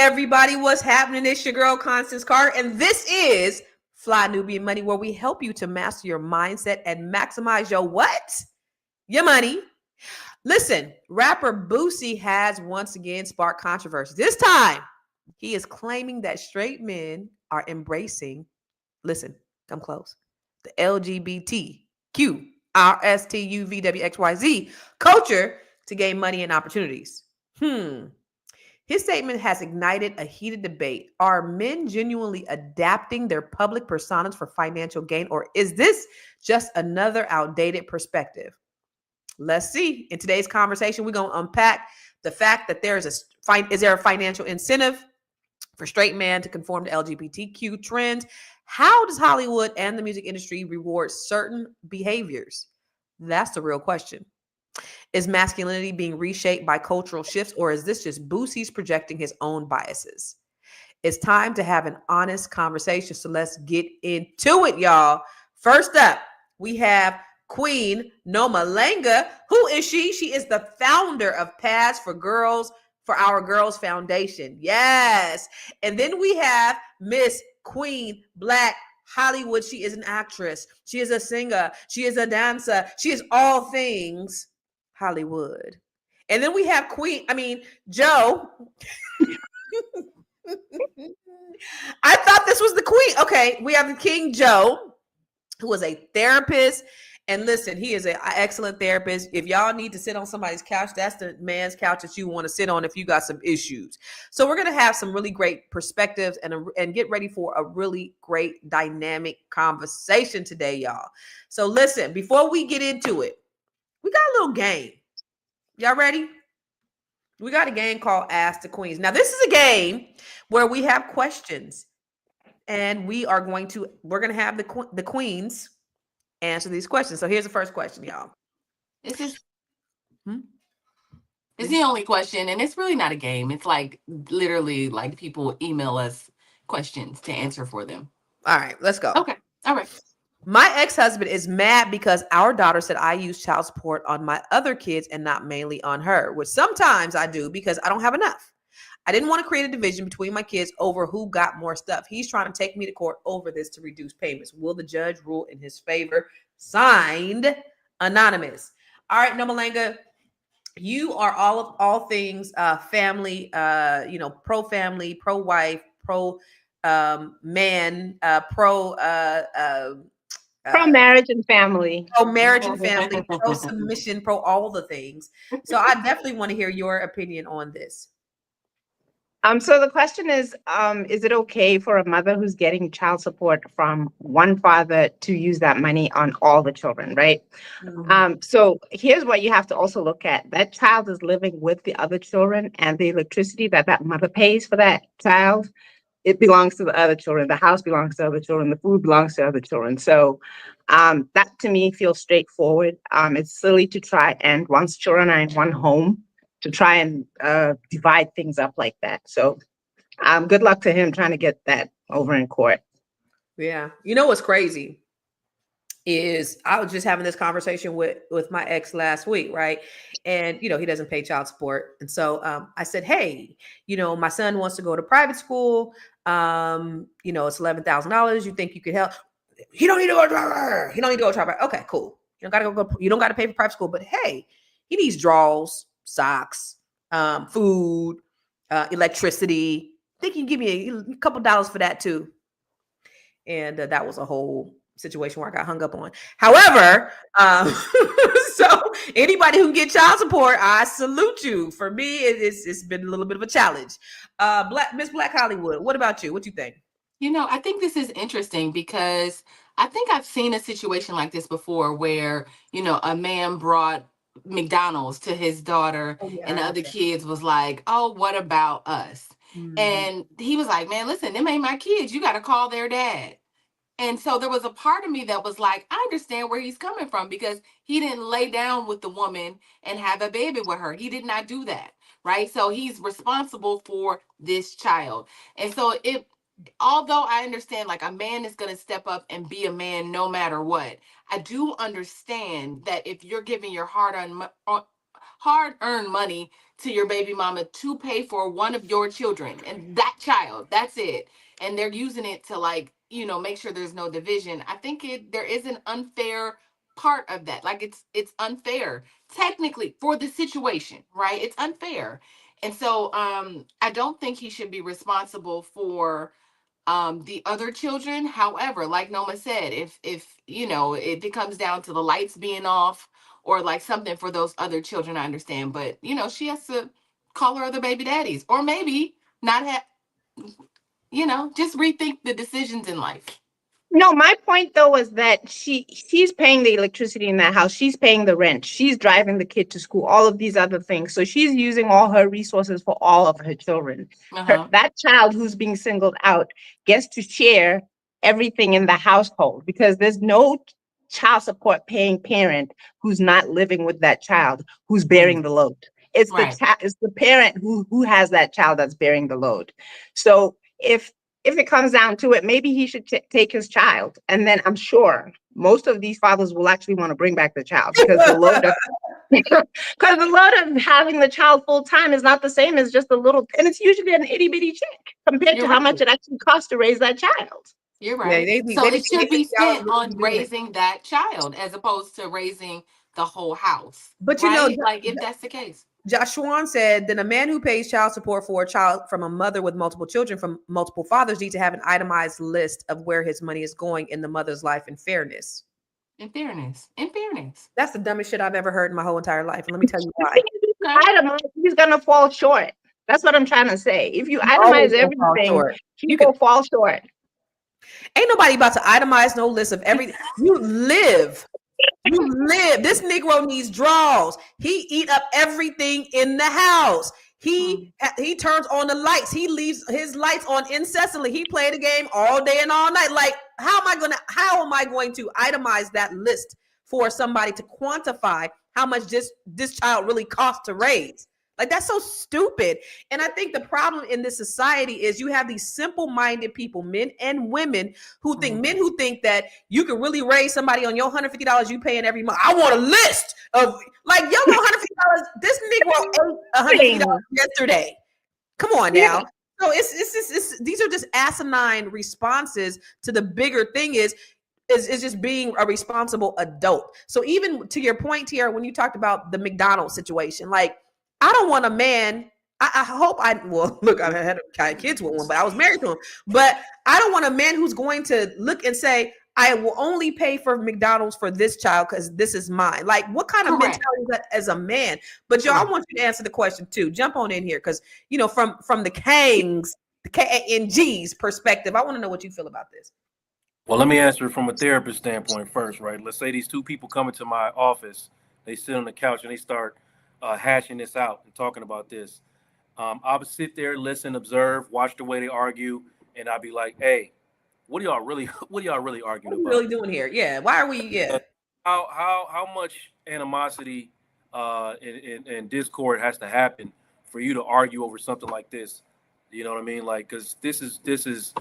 everybody, what's happening? It's your girl Constance Carter, and this is Fly Nubian Money, where we help you to master your mindset and maximize your what? Your money. Listen, rapper Boosie has once again sparked controversy. This time, he is claiming that straight men are embracing, listen, come close, the LGBTQ, RSTUVWXYZ culture to gain money and opportunities. His statement has ignited a heated debate. Are men genuinely adapting their public personas for financial gain, or is this just another outdated perspective? Let's see. In today's conversation, we're going to unpack the fact that is there a financial incentive for straight men to conform to LGBTQ trends? How does Hollywood and the music industry reward certain behaviors? That's the real question. Is masculinity being reshaped by cultural shifts, or is this just Boosie's projecting his own biases? It's time to have an honest conversation, so let's get into it, y'all. First up, we have Queen Nomalanga. Who is she? She is the founder of Paths for Our Girls Foundation. Yes. And then we have Miss Queen Black Hollywood. She is an actress. She is a singer. She is a dancer. She is all things Hollywood. And then we have Joe. I thought this was the queen. Okay, we have the King Joe, who is a therapist. And listen, he is an excellent therapist. If y'all need to sit on somebody's couch, that's the man's couch that you want to sit on if you got some issues. So we're going to have some really great perspectives and get ready for a really great dynamic conversation today, y'all. So listen, before we get into it, we got a little game. Y'all ready? We got a game called Ask the Queens. Now, this is a game where we have questions, and we're going to have the queens answer these questions. So here's the first question, y'all. This is it's the only question, and it's really not a game. It's like literally like people email us questions to answer for them. All right, let's go. Okay. All right. My ex-husband is mad because our daughter said I use child support on my other kids and not mainly on her, which sometimes I do because I don't have enough. I didn't want to create a division between my kids over who got more stuff. He's trying to take me to court over this to reduce payments. Will the judge rule in his favor? Signed, Anonymous. All right, Nomalanga, you are all things family, pro family, pro wife, pro man, pro marriage and family, pro submission, pro all the things. So I definitely want to hear your opinion on this. So the question is it okay for a mother who's getting child support from one father to use that money on all the children, right? Mm-hmm. So here's what you have to also look at. That child is living with the other children, and the electricity that mother pays for that child, it belongs to the other children. The house belongs to other children. The food belongs to other children. So that to me feels straightforward. It's silly to try and once children are in one home, to try and divide things up like that. So good luck to him trying to get that over in court. Yeah. You know what's crazy is I was just having this conversation with my ex last week, right? And, he doesn't pay child support. And so I said, hey, my son wants to go to private school. It's $11,000. You think you could help? He don't need to go to private. Okay, cool. You don't got to pay for private school, but hey, he needs draws, socks, food, electricity. I think you can give me a couple dollars for that too. And that was a whole situation where I got hung up on. However, so anybody who can get child support, I salute you. For me, it's been a little bit of a challenge. Miss Black Hollywood, what about you? What do you think? I think this is interesting because I think I've seen a situation like this before where, a man brought McDonald's to his daughter and the other kids was like, oh, what about us? Mm-hmm. And he was like, man, listen, them ain't my kids. You got to call their dad. And so there was a part of me that was like, I understand where he's coming from because he didn't lay down with the woman and have a baby with her. He did not do that. Right. So he's responsible for this child. And so although I understand like a man is going to step up and be a man no matter what, I do understand that if you're giving your hard-earned money to your baby mama to pay for one of your children and that child. That's it. And they're using it to, like, make sure there's no division. I think there is an unfair part of that. Like, it's unfair technically for the situation, right? It's unfair. And so I don't think he should be responsible for the other children. However, like Noma said, if it comes down to the lights being off or like something for those other children, I understand. But she has to call her other baby daddies, or maybe not have, just rethink the decisions in life. No, my point though was that she's paying the electricity in that house. She's paying the rent. She's driving the kid to school, all of these other things. So she's using all her resources for all of her children. That child who's being singled out gets to share everything in the household, because there's no child support paying parent who's not living with that child, who's bearing the load. It's it's the parent who has that child that's bearing the load. So if it comes down to it, maybe he should take his child. And then I'm sure most of these fathers will actually want to bring back the child, because the load of having the child full time is not the same as just a little, and it's usually an itty bitty check compared to how much it actually costs to raise that child. You're right. Yeah, so it should be spent on raising that child as opposed to raising the whole house. But like, if that's the case. Joshua said, then a man who pays child support for a child from a mother with multiple children from multiple fathers needs to have an itemized list of where his money is going in the mother's life in fairness. In fairness. That's the dumbest shit I've ever heard in my whole entire life. And let me tell you why. He's going to fall short. That's what I'm trying to say. If you itemize everything, you will fall short. Ain't nobody about to itemize no list of everything. You live. This Negro needs draws. He eat up everything in the house. He turns on the lights. He leaves his lights on incessantly. He played the game all day and all night. Like, how am I going to itemize that list for somebody to quantify how much this child really costs to raise? Like, that's so stupid. And I think the problem in this society is you have these simple-minded people, men and women, who think that you can really raise somebody on your $150 you paying every month. I want a list of, like, yo, $150. This Negro ate $150 yesterday. Come on now. So it's these are just asinine responses to the bigger thing is just being a responsible adult. So even to your point, Tiara, when you talked about the McDonald's situation, like, I don't want a man. I hope look, I had kids with one, but I was married to him. But I don't want a man who's going to look and say, I will only pay for McDonald's for this child because this is mine. Like, what kind of mentality is that as a man? But I want you to answer the question too. Jump on in here, because from the Kang's, the KNG's perspective, I want to know what you feel about this. Well, let me answer it from a therapist standpoint first, right? Let's say these two people come into my office, they sit on the couch and they start hashing this out and talking about this. I'll sit there, listen, observe, watch the way they argue, and I'll be like, "Hey, what are y'all really arguing about? What are we really doing here? Yeah, why are we? Yeah, how much animosity and discord has to happen for you to argue over something like this? You know what I mean? Like, because this is,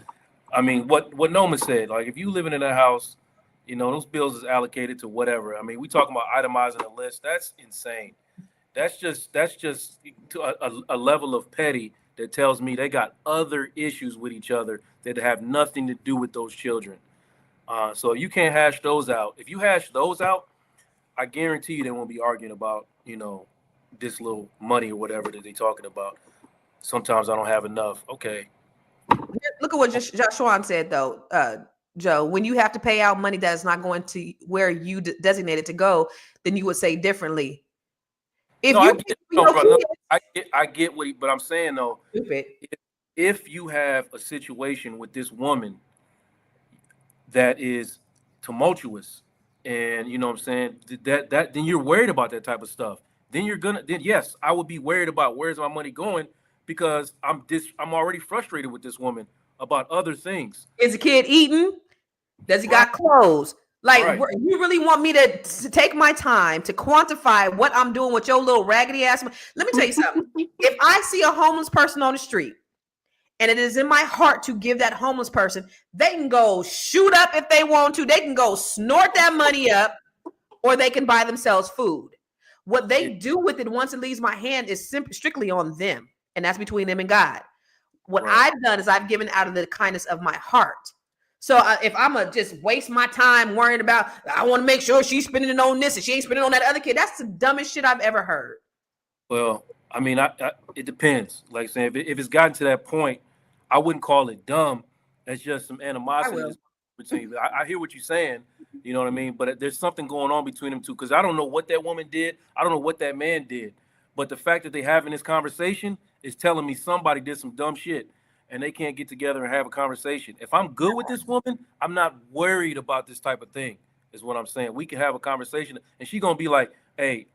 I mean, what Noma said. Like, if you living in a house, those bills is allocated to whatever. I mean, we talking about itemizing a list. That's insane. That's just to a level of petty that tells me they got other issues with each other that have nothing to do with those children. So you can't hash those out. If you hash those out, I guarantee you they won't be arguing about, this little money or whatever that they're talking about. Sometimes I don't have enough. Okay. Look at what Joshua said, though, Joe. When you have to pay out money that is not going to where you designated to go, then you would say differently. I get what but I'm saying though, if you have a situation with this woman that is tumultuous, and what I'm saying, that then you're worried about that type of stuff. Then yes, I would be worried about where's my money going, because I'm already frustrated with this woman about other things. Is the kid eating? Does he got clothes? Like, you really want me to take my time to quantify what I'm doing with your little raggedy ass? Let me tell you something. If I see a homeless person on the street and it is in my heart to give that homeless person, they can go shoot up if they want to. They can go snort that money up, or they can buy themselves food. What they do with it once it leaves my hand is strictly on them, and that's between them and God. What I've done is I've given out of the kindness of my heart. So if I'm going to just waste my time worrying about, I want to make sure she's spending it on this and she ain't spending it on that other kid, that's the dumbest shit I've ever heard. Well, I mean, it depends. Like saying, if it's gotten to that point, I wouldn't call it dumb. That's just some animosity between you. I hear what you're saying, you know what I mean? But there's something going on between them two, because I don't know what that woman did. I don't know what that man did. But the fact that they're having this conversation is telling me somebody did some dumb shit, and they can't get together and have a conversation. If I'm good with this woman, I'm not worried about this type of thing, is what I'm saying. We can have a conversation, and she's going to be like, hey,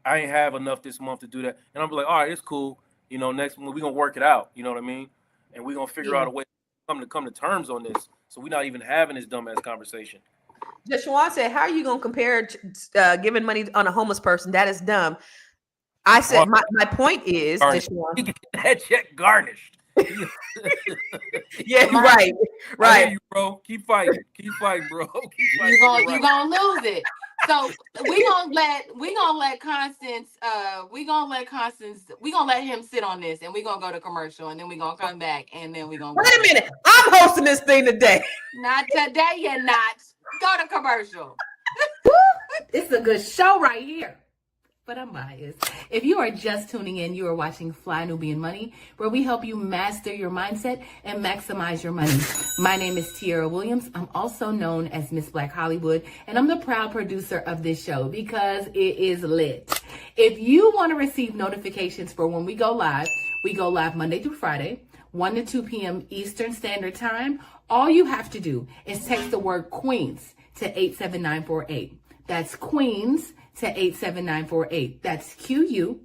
I ain't have enough this month to do that. And I'm like, all right, it's cool. You know, next month we're going to work it out. You know what I mean? And we're going to figure out a way to come to terms on this. So we're not even having this dumbass conversation. Joshua said, how are you going to compare giving money on a homeless person? That is dumb. I said, my point is, that check garnished. Yeah, right. I hear you, bro. Keep fighting, bro. Keep fighting. You're gonna lose it. So we gonna let Constance. We gonna let him sit on this, and we gonna go to commercial, and then we gonna come back, and then we gonna. Wait a minute, I'm hosting this thing today. Not today, you're not. Go to commercial. It's a good show right here. But I'm biased. If you are just tuning in, you are watching Fly Nubian Money, where we help you master your mindset and maximize your money. My name is Tiara Williams. I'm also known as Miss Black Hollywood, and I'm the proud producer of this show because it is lit. If you want to receive notifications for when we go live Monday through Friday, 1 to 2 p.m. Eastern Standard Time. All you have to do is text the word Queens to 87948. That's Queens to 87948. That's QUEENS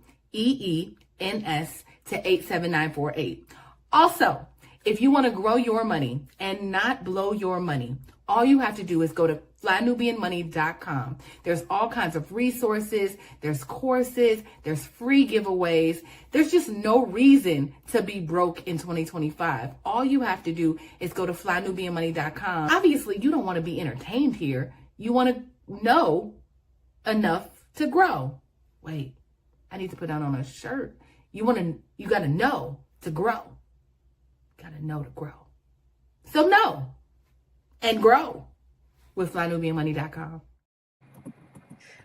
to 87948. Also, if you want to grow your money and not blow your money, all you have to do is go to flynubianmoney.com. There's all kinds of resources, there's courses, there's free giveaways. There's just no reason to be broke in 2025. All you have to do is go to flynubianmoney.com. Obviously, you don't want to be entertained here. You want to know enough to grow. Wait, I need to put that on a shirt. You got to know to grow. Got to know to grow. So know and grow with flynubianmoney.com.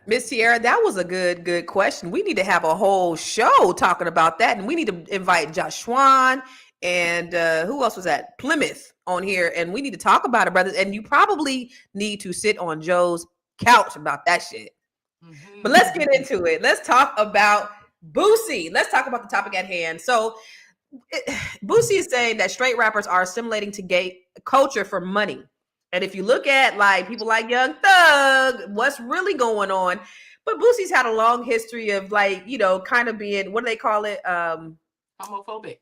Miss Tiara, that was a good question. We need to have a whole show talking about that, and we need to invite Josh Schwan and who else was that? Plymouth on here, and we need to talk about it, brothers. And you probably need to sit on Joe's couch about that shit. Mm-hmm. But let's get into it. Let's talk about Boosie. Let's talk about the topic at hand. So Boosie is saying that straight rappers are assimilating to gay culture for money. And if you look at like people like Young Thug, what's really going on? But Boosie's had a long history of like, you know, kind of being, what do they call it? Homophobic.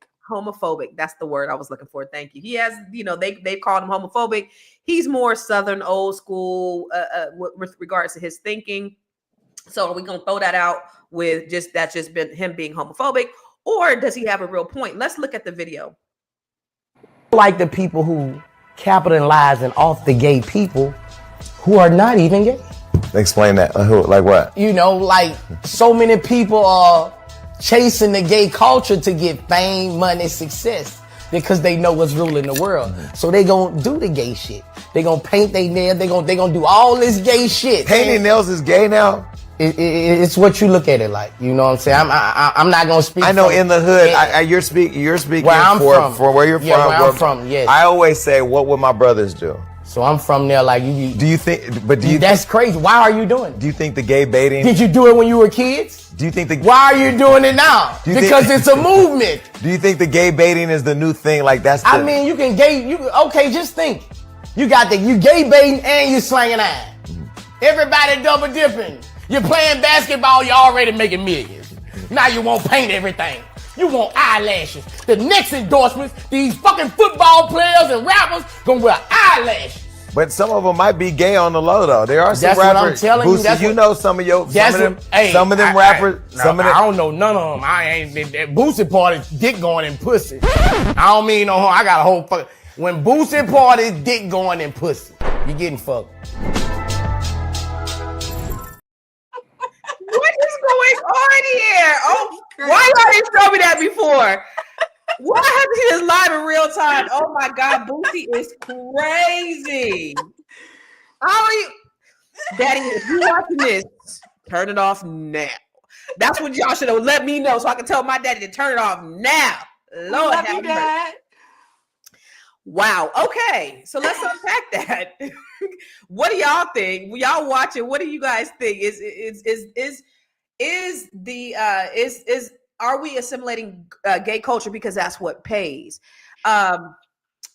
That's the word I was looking for. Thank you. He has, you know, they've called him homophobic. He's more Southern, old school with regards to his thinking. So are we going to throw that out with that's just been him being homophobic, or does he have a real point? Let's look at the video. Like the people who capitalizing off the gay people who are not even gay. Explain that. Like what? You know, like so many people are chasing the gay culture to get fame, money, success because they know what's ruling the world. So they gonna do the gay shit. They gonna paint their nails. They gonna do all this gay shit. Painting nails is gay now? It's what you look at it like. You know what I'm saying? I'm not gonna speak. I know in the hood, you're speaking where I'm from where you're from. Where I'm from, yes. I always say, what would my brothers do? So I'm from there. Like you. Do you think? But do you? That's crazy. Why are you doing it? Do you think the gay baiting? Did you do it when you were kids? Do you think the? Why are you doing it now? Because it's a movement. Do you think the gay baiting is the new thing? Like that's. I mean, you can gay. Okay, just think. You gay baiting and you slanging ass. Everybody double dipping. You're playing basketball, you're already making millions. Now you want paint everything. You want eyelashes. The next endorsements, these fucking football players and rappers gonna wear eyelashes. But some of them might be gay on the low though. There are some that's rappers. What I'm telling Boosie, you. That's you know some of them rappers. I don't know none of them. I ain't that Boosie party dick going in pussy. I don't mean no harm. I got a whole fuck. When Boosie party dick going in pussy, you getting fucked. What is going Why you already told me that before? Why have you seen this live in real time? Oh my God, Boosie is crazy. How are you, Daddy? If you watching this, turn it off now. That's what y'all should have let me know so I can tell my daddy to turn it off now. Lord Love have you, mercy. Dad. Wow. Okay. So let's unpack that. What do y'all think? Y'all watching? What do you guys think? Are we assimilating gay culture because that's what pays?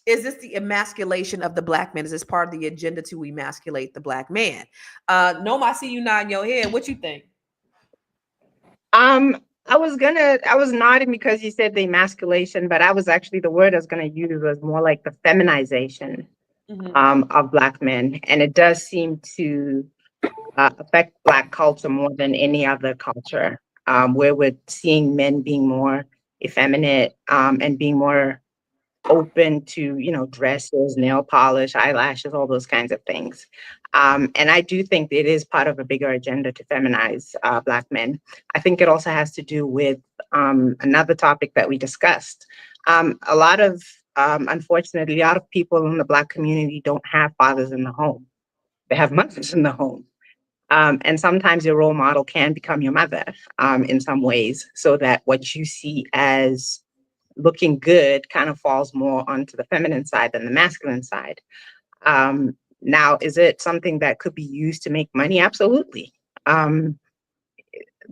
Is this the emasculation of the black man? Is this part of the agenda to emasculate the black man? Noma, I see you nodding your head. What you think? I was nodding because you said the emasculation, but I was actually, the word I was gonna use was more like the feminization of black men. And it does seem to affect black culture more than any other culture, where we're seeing men being more effeminate and being more open to, dresses, nail polish, eyelashes, all those kinds of things. And I do think it is part of a bigger agenda to feminize Black men. I think it also has to do with another topic that we discussed. Unfortunately, a lot of people in the Black community don't have fathers in the home. They have mothers in the home. And sometimes your role model can become your mother in some ways, so that what you see as looking good kind of falls more onto the feminine side than the masculine side. Now, is it something that could be used to make money? Absolutely. The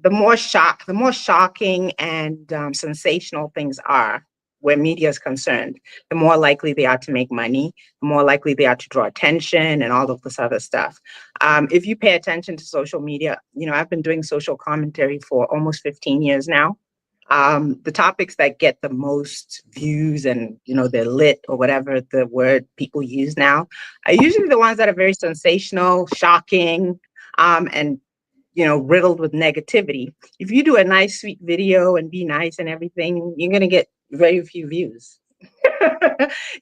more shocking and sensational things are where media is concerned, the more likely they are to make money, the more likely they are to draw attention and all of this other stuff. If you pay attention to social media, I've been doing social commentary for almost 15 years now. The topics that get the most views and, they're lit or whatever the word people use now are usually the ones that are very sensational, shocking, and, riddled with negativity. If you do a nice, sweet video and be nice and everything, you're going to get very few views.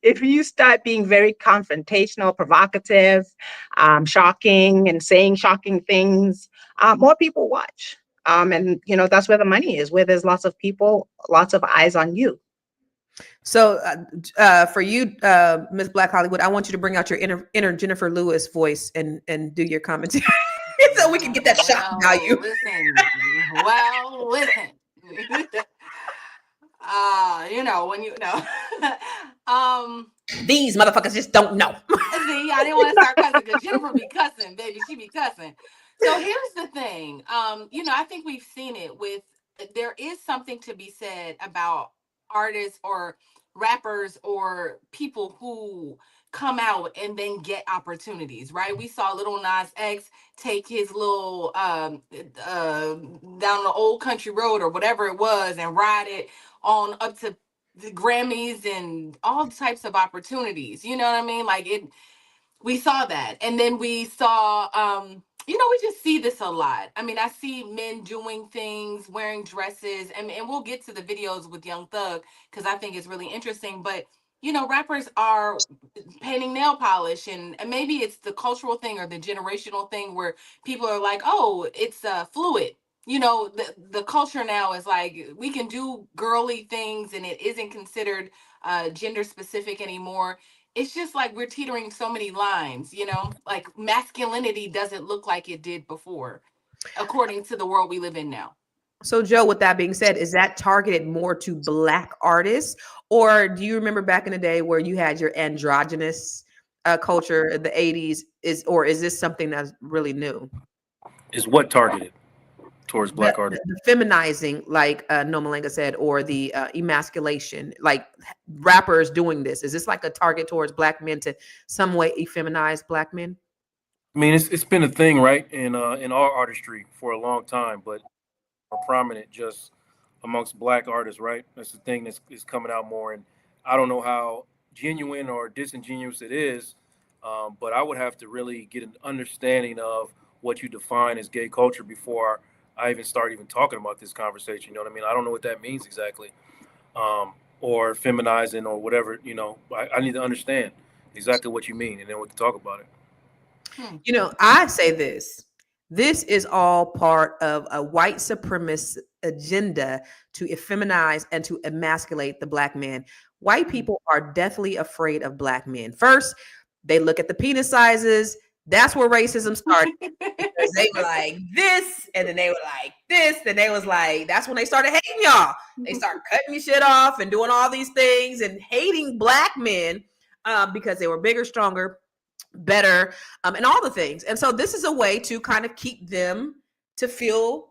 If you start being very confrontational, provocative, shocking and saying shocking things, more people watch. And that's where the money is, where there's lots of people, lots of eyes on you. So for you, Ms. Black Hollywood, I want you to bring out your inner Jennifer Lewis voice and do your commentary so we can get that shock value. Listen. When you know. These motherfuckers just don't know. See, I didn't want to start cussing because Jennifer be cussing, baby. She be cussing. So here's the thing. I think we've seen it there is something to be said about artists or rappers or people who come out and then get opportunities, right? We saw Lil Nas X take his little down the old country road or whatever it was and ride it on up to the Grammys and all types of opportunities. You know what I mean? We saw that. And then we saw, we just see this a lot. I mean, I see men doing things, wearing dresses, and we'll get to the videos with Young Thug because I think it's really interesting. But, rappers are painting nail polish and maybe it's the cultural thing or the generational thing where people are like, oh, it's fluid. The culture now is like, we can do girly things and it isn't considered gender specific anymore. It's just like we're teetering so many lines, like masculinity doesn't look like it did before, according to the world we live in now. So, Joe, with that being said, is that targeted more to Black artists? Or do you remember back in the day where you had your androgynous culture in the 80s? Is this something that's really new? Is what targeted towards Black artists? The feminizing, like Noma Lenga said, or the emasculation, like rappers doing this. Is this like a target towards Black men to some way effeminize Black men? I mean, it's been a thing, right, in our artistry for a long time, but more prominent just amongst Black artists, right? That's the thing that's coming out more, and I don't know how genuine or disingenuous it is, but I would have to really get an understanding of what you define as gay culture before I even start talking about this conversation. You know what I mean? I don't know what that means exactly, or feminizing or whatever. I need to understand exactly what you mean, and then we can talk about it. I say this is all part of a white supremacist agenda to effeminize and to emasculate the Black man. White people are deathly afraid of Black men. First, they look at the penis sizes. That's where racism started. Because they were like this, and then they were like this, and they was like, that's when they started hating y'all. They started cutting your shit off and doing all these things and hating Black men because they were bigger, stronger, better, and all the things. And so this is a way to kind of keep them to feel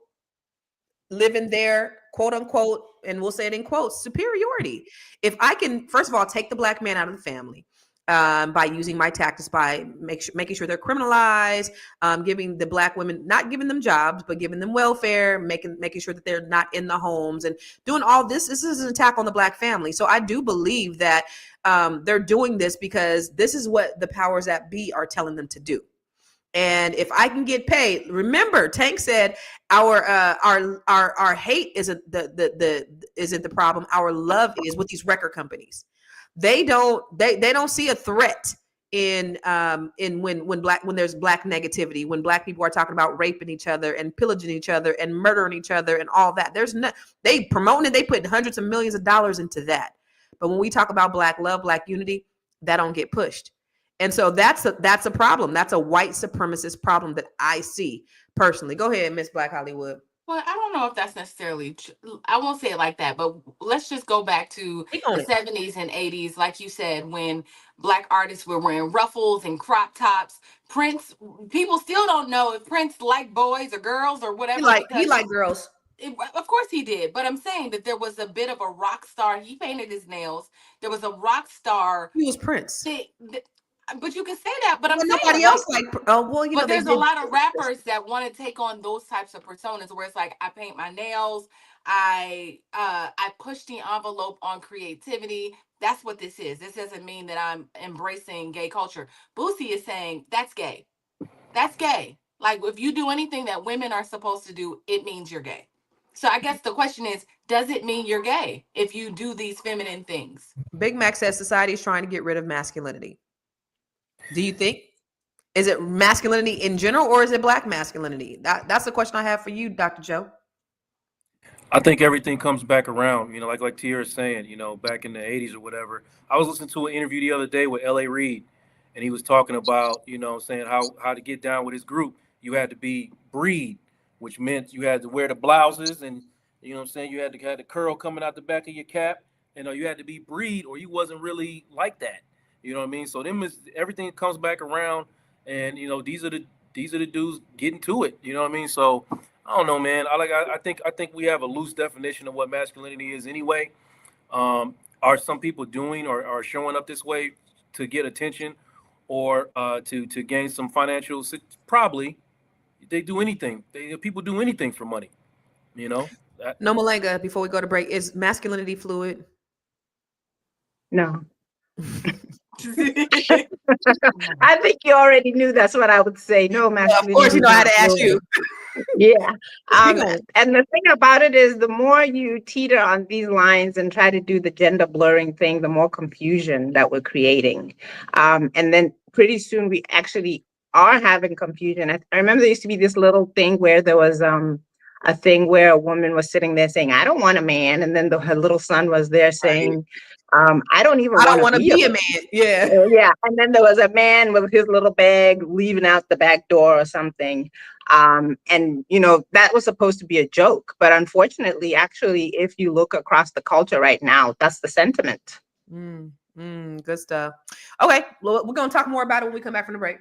living their quote unquote, and we'll say it in quotes, superiority. If I can, first of all, take the Black man out of the family by using my tactics, by making sure they're criminalized, giving the Black women, not giving them jobs, but giving them welfare, making sure that they're not in the homes and doing all this. This is an attack on the Black family. So I do believe that they're doing this because this is what the powers that be are telling them to do. And if I can get paid, remember, Tank said our hate isn't the problem. Our love is with these record companies. They don't see a threat in when there's Black negativity, when Black people are talking about raping each other and pillaging each other and murdering each other and all that. They promoting it. They put hundreds of millions of dollars into that. But when we talk about Black love, Black unity, that don't get pushed. And so that's a problem. That's a white supremacist problem that I see personally. Go ahead, Miss Black Hollywood. Well, I don't know if that's necessarily true. I won't say it like that, but let's just go back to the 70s and 80s, like you said, when Black artists were wearing ruffles and crop tops. Prince, people still don't know if Prince liked boys or girls or whatever. He liked girls. Of course he did, but I'm saying that there was a bit of a rock star. He painted his nails. There was a rock star. He was Prince. But you can say that, but I'm saying nobody else but there's a lot of rappers that want to take on those types of personas where it's like, I paint my nails, I push the envelope on creativity. That's what this is. This doesn't mean that I'm embracing gay culture. Boosie is saying that's gay. That's gay. Like, if you do anything that women are supposed to do, it means you're gay. So I guess the question is, does it mean you're gay if you do these feminine things? Big Mac says society is trying to get rid of masculinity. Do you think? Is it masculinity in general, or is it Black masculinity? That's the question I have for you, Dr. Joe. I think everything comes back around, like Tiara is saying, back in the 80s or whatever. I was listening to an interview the other day with L.A. Reid, and he was talking about, saying how to get down with his group. You had to be breed, which meant you had to wear the blouses and, you had to have the curl coming out the back of your cap. You had to be breed or you wasn't really like that. You know what I mean? So everything comes back around, and these are the dudes getting to it. You know what I mean? So I don't know, man. I think we have a loose definition of what masculinity is anyway. Are some people doing or are showing up this way to get attention or to gain some financial? Probably. They do anything. People do anything for money. No Malenga, before we go to break, is masculinity fluid? No. I think you already knew that's what I would say. No, masculinity. Of course, you know how to ask you. Yeah. And the thing about it is, the more you teeter on these lines and try to do the gender blurring thing, the more confusion that we're creating. And then pretty soon we actually are having confusion. I remember there used to be this little thing where there was a thing where a woman was sitting there saying, I don't want a man. And then her little son was there saying, I don't want to be a man. Yeah. Yeah. And then there was a man with his little bag leaving out the back door or something. And, that was supposed to be a joke. But unfortunately, actually, if you look across the culture right now, that's the sentiment. Good stuff. Okay. Well, we're going to talk more about it when we come back from the break.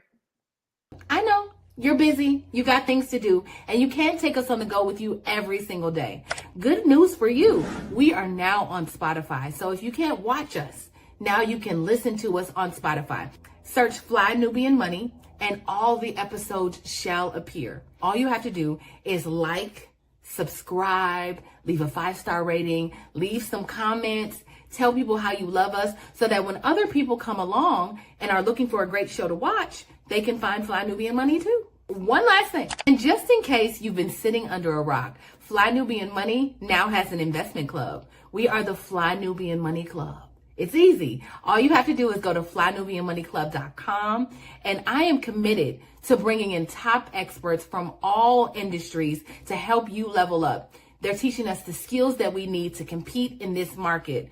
I know. You're busy, you got things to do, and you can't take us on the go with you every single day. Good news for you. We are now on Spotify. So if you can't watch us, now you can listen to us on Spotify. Search Fly Nubian Money and all the episodes shall appear. All you have to do is like, subscribe, leave a 5-star rating, leave some comments, tell people how you love us so that when other people come along and are looking for a great show to watch, they can find Fly Nubian Money too. One last thing, and just in case you've been sitting under a rock, Fly Nubian Money now has an investment club. We are the Fly Nubian Money Club. It's easy. All you have to do is go to flynubianmoneyclub.com, and I am committed to bringing in top experts from all industries to help you level up. They're teaching us the skills that we need to compete in this market.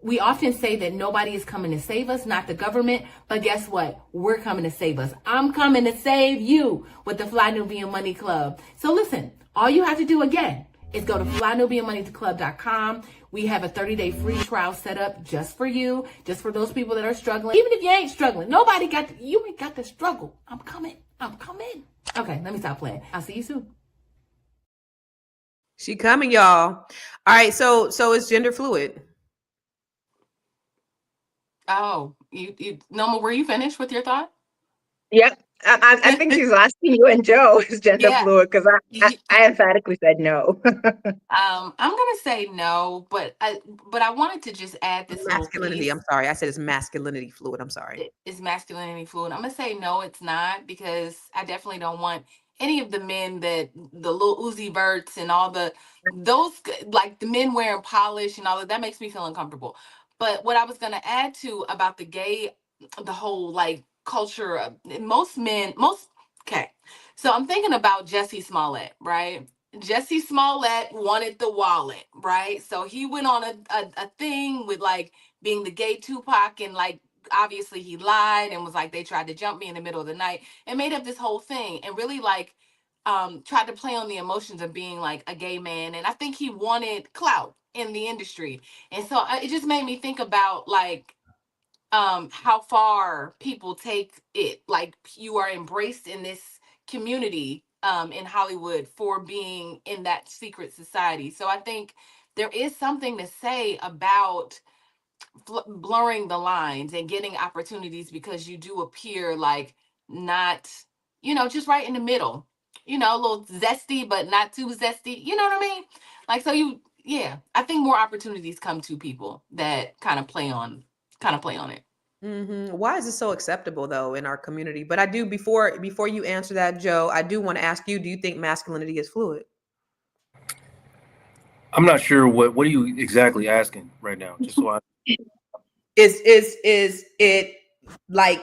We often say that nobody is coming to save us, not the government, but guess what? We're coming to save us. I'm coming to save you with the Fly Nubian Money Club. So listen, all you have to do again is go to flynubianmoneyclub.com. We have a 30-day free trial set up just for you, just for those people that are struggling. Even if you ain't struggling, you ain't got to struggle. I'm coming. Okay, let me stop playing. I'll see you soon. She coming, y'all. All right, so it's gender fluid. Oh, you Noma, were you finished with your thought? Yep. I think she's asking you and Joe is gender Yeah. fluid because I emphatically said no. I'm gonna say no, but I wanted to just add this little Masculinity. piece. I'm sorry. I said it's masculinity fluid. I'm sorry. Is masculinity fluid? I'm gonna say no, it's not, because I definitely don't want any of the men that the little Uzi Verts and all those, like the men wearing polish and all that makes me feel uncomfortable. But what I was gonna add to about the whole like culture of okay. So I'm thinking about Jussie Smollett, right? Jussie Smollett wanted the wallet, right? So he went on a thing with like being the gay Tupac, and like obviously he lied and was like, they tried to jump me in the middle of the night, and made up this whole thing and really like tried to play on the emotions of being like a gay man. And I think he wanted clout in the industry. And so it just made me think about like how far people take it. Like you are embraced in this community in Hollywood for being in that secret society. So I think there is something to say about blurring the lines and getting opportunities, because you do appear like not, just right in the middle, a little zesty, but not too zesty. You know what I mean? Like, so I think more opportunities come to people that kind of play on it. Why is it so acceptable though in our community? But I do, before you answer that, Joe, I do want to ask you, do you think masculinity is fluid? I'm not sure what are you exactly asking right now, just so I Is it like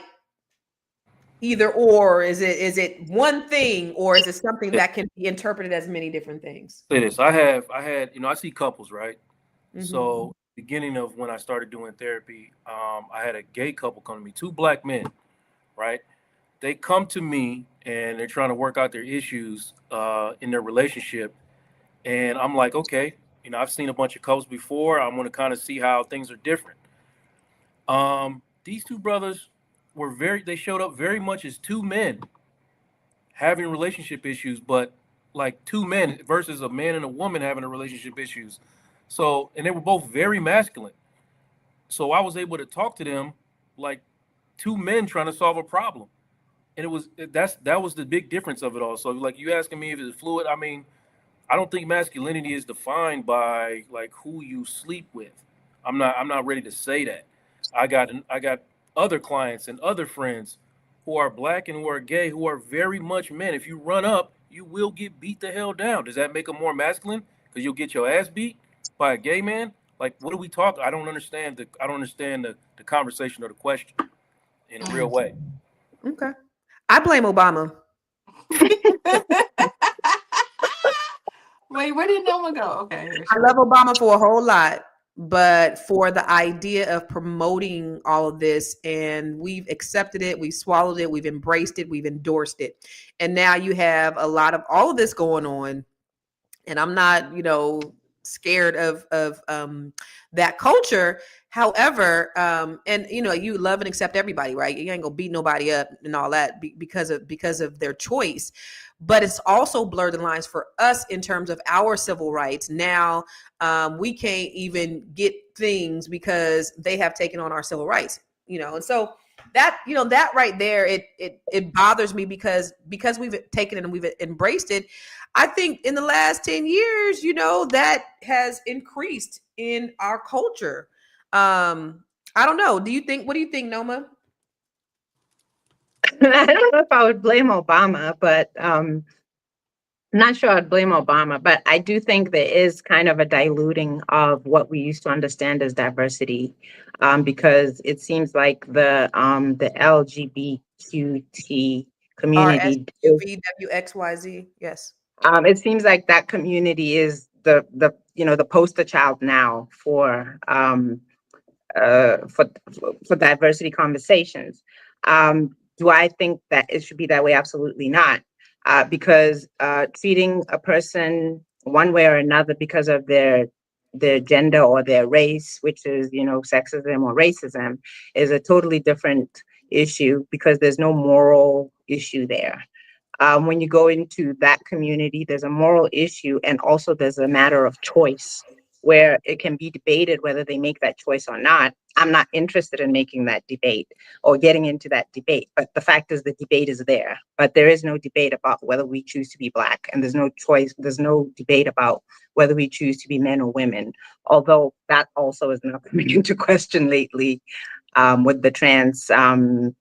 either or? Is it one thing, or is it something that can be interpreted as many different things? say this. I had, I see couples, right? So beginning of when I started doing therapy, I had a gay couple come to me, two black men, right? They come to me and they're trying to work out their issues in their relationship. And I'm like, okay, I've seen a bunch of couples before. I want to kind of see how things are different. These two brothers they showed up very much as two men having relationship issues, but like two men versus a man and a woman having a relationship issues. So, and they were both very masculine. So I was able to talk to them like two men trying to solve a problem. And that was the big difference of it all. So like you asking me if it's fluid, I mean, I don't think masculinity is defined by like who you sleep with. I'm not ready to say that. I got other clients and other friends who are black and who are gay who are very much men. If you run up, you will get beat the hell down. Does that make them more masculine? Because you'll get your ass beat by a gay man? Like, what are we talking? I don't understand the conversation or the question in a real way. Okay. I blame Obama. Wait, where did Noma go? Okay. I love Obama for a whole lot, but for the idea of promoting all of this, and we've accepted it, we've swallowed it, we've embraced it, we've endorsed it. And now you have a lot of all of this going on. And I'm not, scared of that culture. However, and you love and accept everybody, right? You ain't gonna beat nobody up and all that because of their choice. But it's also blurred the lines for us in terms of our civil rights. Now we can't even get things because they have taken on our civil rights, and so that that right there, it bothers me because we've taken it and we've embraced it. I think in the last 10 years, that has increased in our culture. I don't know. What do you think, Noma? I don't know if I would blame Obama, but I'm not sure I'd blame Obama, but I do think there is kind of a diluting of what we used to understand as diversity, because it seems like the LGBTQ community, RSUVWXYZ, yes. it seems like that community is the poster child now for diversity conversations. Do I think that it should be that way? Absolutely not. Because treating a person one way or another because of their gender or their race, which is, sexism or racism, is a totally different issue because there's no moral issue there. When you go into that community, there's a moral issue, and also there's a matter of choice where it can be debated whether they make that choice or not. I'm not interested in making that debate or getting into that debate, but the fact is the debate is there. But there is no debate about whether we choose to be Black, and there's no debate about whether we choose to be men or women, although that also is not coming into question lately with the trans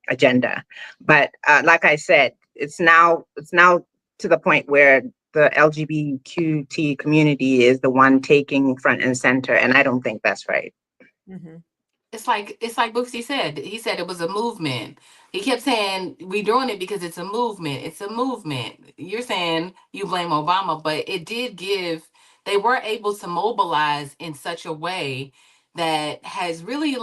agenda. But like I said, it's now to the point where the LGBTQ community is the one taking front and center, and I don't think that's right. Mm-hmm. It's like Boosie said. He said it was a movement. He kept saying we doing it because it's a movement. It's a movement. You're saying you blame Obama, but it did give. They were able to mobilize in such a way that has really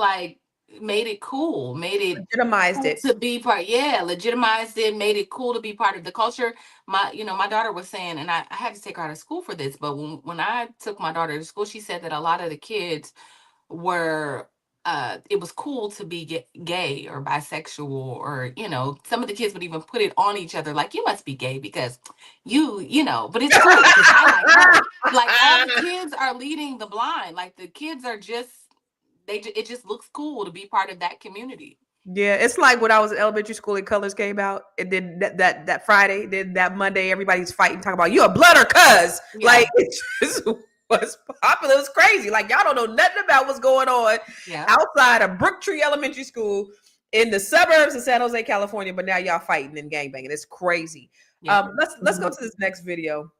made it cool, made it legitimized cool it to be part. Yeah, legitimized it, made it cool to be part of the culture. My daughter was saying, and I had to take her out of school for this, but when I took my daughter to school, she said that a lot of the kids were it was cool to be gay or bisexual, or some of the kids would even put it on each other, like, you must be gay because but it's cool because I like her. Like, all the kids are leading the blind. Like, the kids are just it just looks cool to be part of that community. Yeah, it's like when I was in elementary school and Colors came out, and then that Friday, then that Monday, everybody's fighting, talking about you a blood or cuz. Yeah. Like, it just was popular. It was crazy. Like, y'all don't know nothing about what's going on outside of Brooktree Elementary School in the suburbs of San Jose, California. But now y'all fighting and gangbanging. It's crazy. Yeah. Let's go to this next video.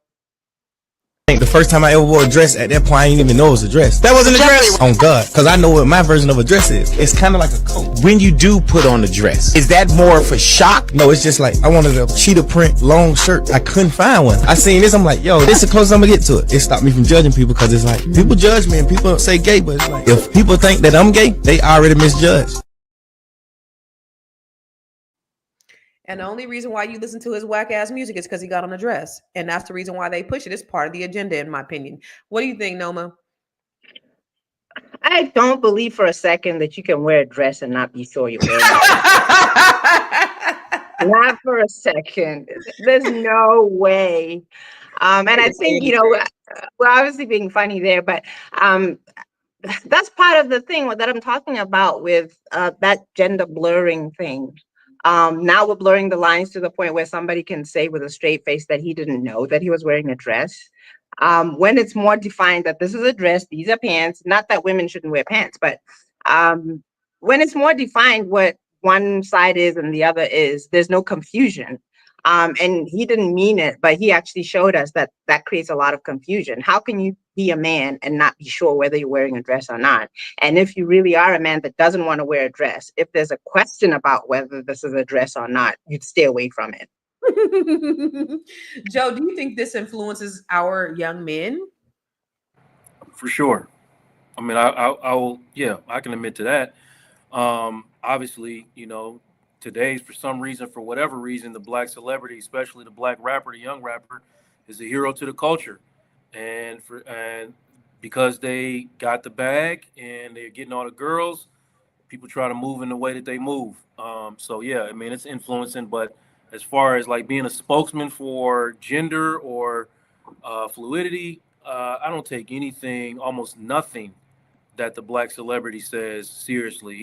The first time I ever wore a dress, at that point I didn't even know it was a dress. That wasn't a dress. On God, because I know what my version of a dress is. It's kind of like a coat. When you do put on a dress, is that more for shock? No, it's just like, I wanted a cheetah print long shirt. I couldn't find one. I seen this, I'm like, yo, this is the closest I'm gonna get to it. It stopped me from judging people, because it's like, people judge me and people say gay, but it's like, if people think that I'm gay, they already misjudged. And the only reason why you listen to his whack ass music is because he got on a dress. And that's the reason why they push it. It's part of the agenda, in my opinion. What do you think, Noma? I don't believe for a second that you can wear a dress and not be sure you're wearing it. Not for a second. There's no way. And I think, we're obviously being funny there, but that's part of the thing that I'm talking about with that gender blurring thing. Now we're blurring the lines to the point where somebody can say with a straight face that he didn't know that he was wearing a dress. When it's more defined that this is a dress, these are pants, not that women shouldn't wear pants, but when it's more defined what one side is and the other is, there's no confusion. And he didn't mean it, but he actually showed us that creates a lot of confusion. How can you be a man and not be sure whether you're wearing a dress or not? And if you really are a man that doesn't want to wear a dress, if there's a question about whether this is a dress or not, you'd stay away from it. Joe, do you think this influences our young men? For sure. I mean, I will, yeah, I can admit to that. Obviously, today's, for some reason, for whatever reason, the Black celebrity, especially the Black rapper, the young rapper, is a hero to the culture. And because they got the bag and they're getting all the girls, people try to move in the way that they move. So yeah, I mean, it's influencing, but as far as like being a spokesman for gender or fluidity, I don't take anything, almost nothing that the Black celebrity says seriously.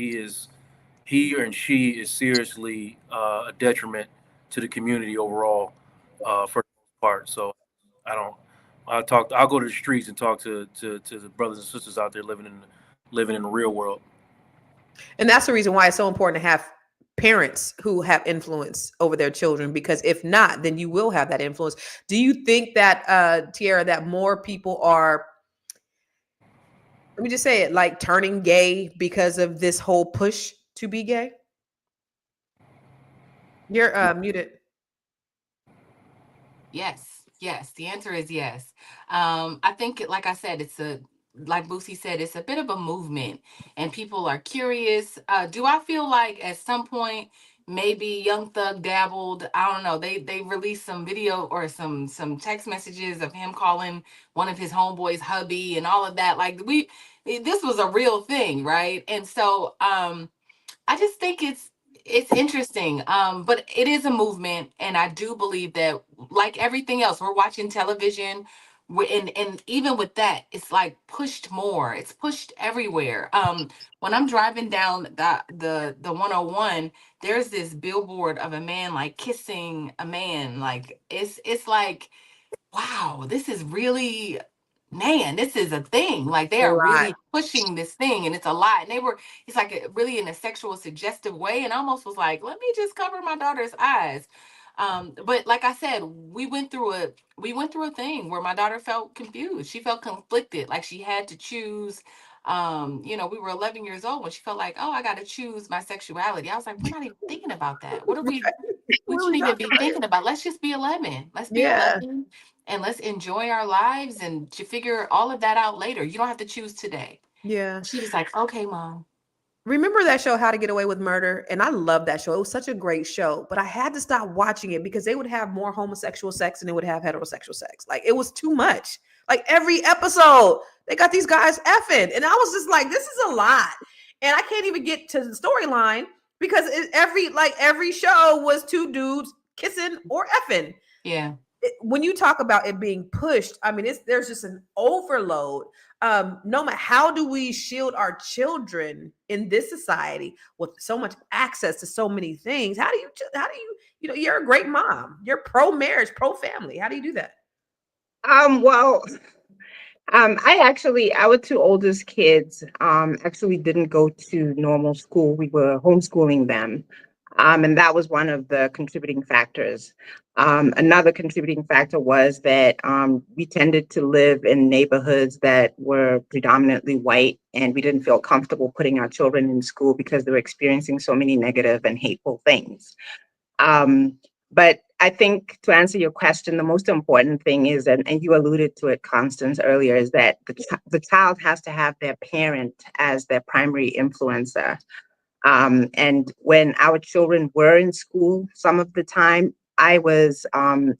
He or she is seriously a detriment to the community overall, for the most part. So I'll go to the streets and talk to the brothers and sisters out there living in the real world. And that's the reason why it's so important to have parents who have influence over their children, because if not, then you will have that influence. Do you think that, Tiara, that more people are, let me just say it, like turning gay because of this whole push to be gay? You're muted. Yes. Yes, the answer is yes. I think, like I said, like Boosie said, it's a bit of a movement, and people are curious. Do I feel like at some point maybe Young Thug dabbled? I don't know. They released some video or some text messages of him calling one of his homeboys hubby and all of that. Like this was a real thing, right? And so I just think it's interesting. But it is a movement, and I do believe that, like everything else, we're watching television, and even with that, it's like pushed more. It's pushed everywhere. When I'm driving down the 101, there's this billboard of a man like kissing a man. Like it's like, wow, this is really, man, this is a thing. Like they A are lot. really pushing this thing, and it's a lot. And it's like really in a sexual suggestive way. And I almost was like, let me just cover my daughter's eyes. But like I said, we went through a thing where my daughter felt confused. She felt conflicted, like she had to choose. We were 11 years old when she felt like, oh, I got to choose my sexuality. I was like, we're not even thinking about that. What are we What are we shouldn't even talking be about? thinking about. Let's just be 11. Let's be Yeah. 11 and let's enjoy our lives and to figure all of that out later. You don't have to choose today. Yeah. She was like, okay, Mom. Remember that show, How to Get Away with Murder? And I love that show. It was such a great show, but I had to stop watching it because they would have more homosexual sex than they would have heterosexual sex. Like it was too much. Like every episode, they got these guys effing. And I was just like, this is a lot. And I can't even get to the storyline because every show was two dudes kissing or effing. Yeah. When you talk about it being pushed, I mean, there's just an overload. No matter how do we shield our children in this society with so much access to so many things? How do you you're a great mom. You're pro marriage, pro family. How do you do that? Well, our two oldest kids, actually didn't go to normal school. We were homeschooling them. And that was one of the contributing factors. Another contributing factor was that we tended to live in neighborhoods that were predominantly white, and we didn't feel comfortable putting our children in school because they were experiencing so many negative and hateful things. But I think to answer your question, the most important thing is, and you alluded to it, Constance, earlier, is that the child has to have their parent as their primary influencer. And when our children were in school, some of the time, I was,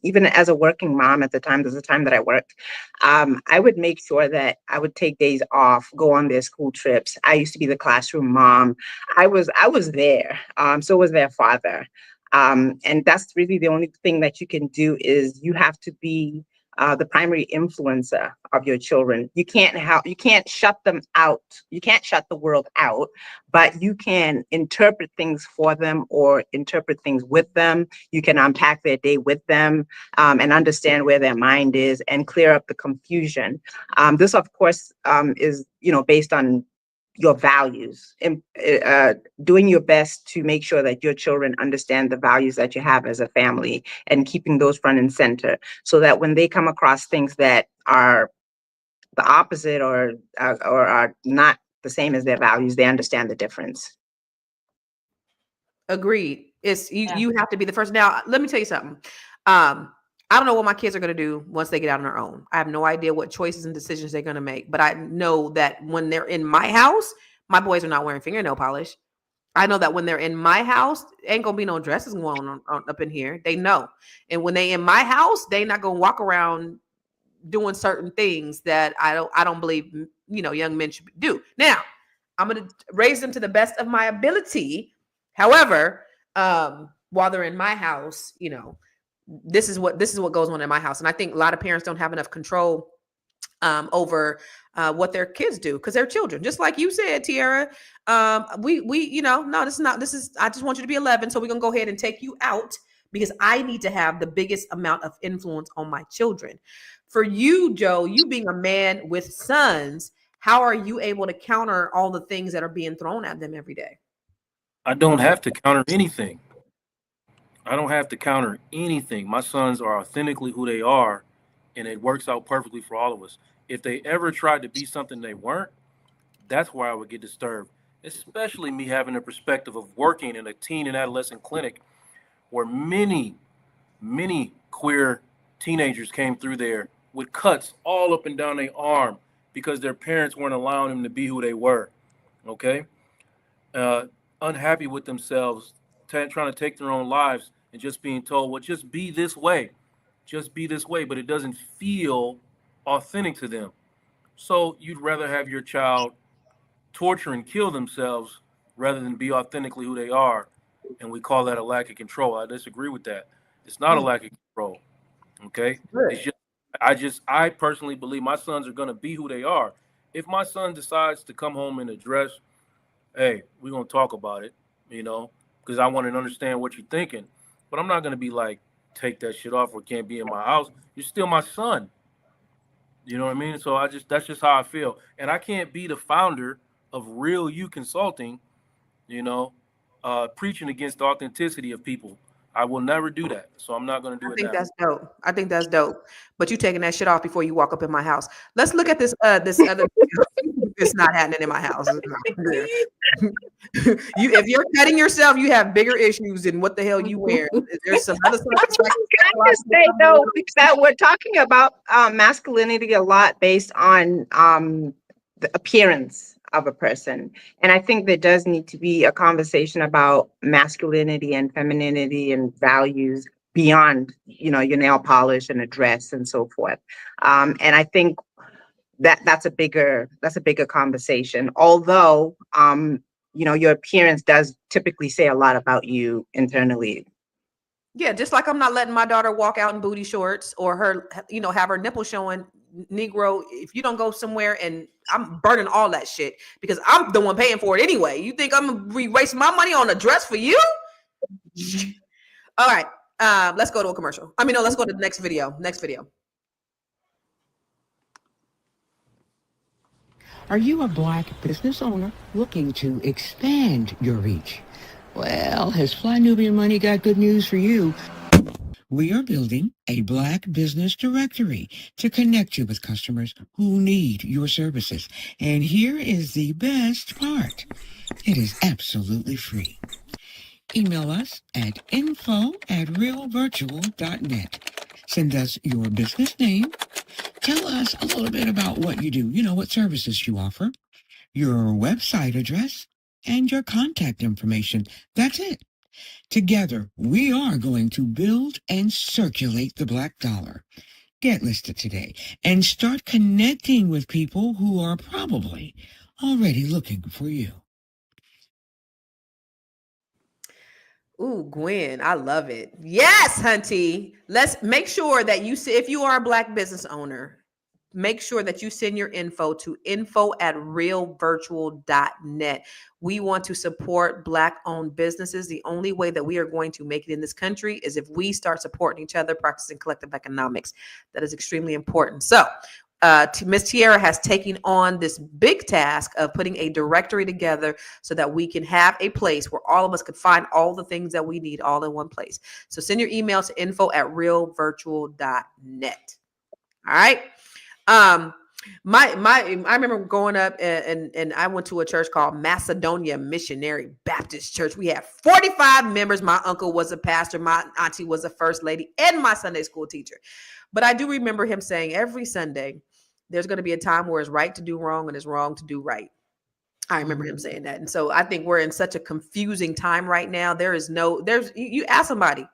even as a working mom at the time, there's a time that I worked, I would make sure that I would take days off, go on their school trips. I used to be the classroom mom. I was there. So was their father. And that's really the only thing that you can do is you have to be the primary influencer of your children. You can't shut them out. You can't shut the world out, but you can interpret things for them or interpret things with them. You can unpack their day with them and understand where their mind is and clear up the confusion. This, of course, is based on your values and doing your best to make sure that your children understand the values that you have as a family and keeping those front and center so that when they come across things that are the opposite or are not the same as their values, they understand the difference. Agreed. It's you. Yeah. You have to be the first. Now, let me tell you something. I don't know what my kids are going to do once they get out on their own. I have no idea what choices and decisions they're going to make. But I know that when they're in my house, my boys are not wearing fingernail polish. I know that when they're in my house, ain't gonna be no dresses going on up in here. They know, and when they in my house, they not gonna walk around doing certain things that I don't believe young men should do. Now, I'm gonna raise them to the best of my ability. However, while they're in my house, this is what goes on in my house, and I think a lot of parents don't have enough control over what their kids do because they're children. Just like you said, Tiara, no, this is not. This is. I just want you to be 11, so we're gonna go ahead and take you out because I need to have the biggest amount of influence on my children. For you, Joe, you being a man with sons, how are you able to counter all the things that are being thrown at them every day? I don't have to counter anything. My sons are authentically who they are, and it works out perfectly for all of us. If they ever tried to be something they weren't, that's where I would get disturbed, especially me having the perspective of working in a teen and adolescent clinic where many queer teenagers came through there with cuts all up and down their arm because their parents weren't allowing them to be who they were. Okay, unhappy with themselves, trying to take their own lives, and just being told, well, just be this way, but it doesn't feel authentic to them. So you'd rather have your child torture and kill themselves rather than be authentically who they are. And we call that a lack of control. I disagree with that. It's not a lack of control. Okay. It's just, I personally believe my sons are going to be who they are. If my son decides to come home in a dress, hey, we're going to talk about it, because I want to understand what you're thinking. But I'm not going to be like, take that shit off or can't be in my house. You're still my son. You know what I mean? So that's just how I feel. And I can't be the founder of Real You Consulting, preaching against the authenticity of people. I will never do that. So I'm not going to do it. I think that's dope. But you taking that shit off before you walk up in my house. Let's look at this other video. It's not happening in my house. If you're cutting yourself, you have bigger issues than what the hell you wear. There's some other stuff. Can I just say though that we're talking about masculinity a lot based on the appearance of a person, and I think there does need to be a conversation about masculinity and femininity and values beyond your nail polish and a dress and so forth. And I think that's a bigger conversation. Although your appearance does typically say a lot about you internally. Yeah, just like I'm not letting my daughter walk out in booty shorts or her, have her nipple showing. Negro, if you don't go somewhere, and I'm burning all that shit because I'm the one paying for it anyway. You think I'm gonna be wasting my money on a dress for you? All right, let's go to a commercial. Let's go to the next video. Are you a Black business owner looking to expand your reach? Well, has Fly Nubian Money got good news for you? We are building a Black business directory to connect you with customers who need your services. And here is the best part. It is absolutely free. Email us at info@realvirtual.net. Send us your business name. Tell us a little bit about what you do, what services you offer, your website address, and your contact information. That's it. Together, we are going to build and circulate the Black dollar. Get listed today and start connecting with people who are probably already looking for you. Ooh, Gwen, I love it. Yes, Hunty. Let's make sure that if you are a Black business owner, make sure that you send your info to info@realvirtual.net. We want to support Black-owned businesses. The only way that we are going to make it in this country is if we start supporting each other, practicing collective economics. That is extremely important. So Ms. Tiara has taken on this big task of putting a directory together so that we can have a place where all of us could find all the things that we need all in one place. So send your email to info@realvirtual.net. All right. I remember growing up and I went to a church called Macedonia Missionary Baptist Church. We had 45 members. My uncle was a pastor. My auntie was a first lady and my Sunday school teacher. But I do remember him saying every Sunday, there's going to be a time where it's right to do wrong and it's wrong to do right. I remember him saying that. And so I think we're in such a confusing time right now. You ask somebody,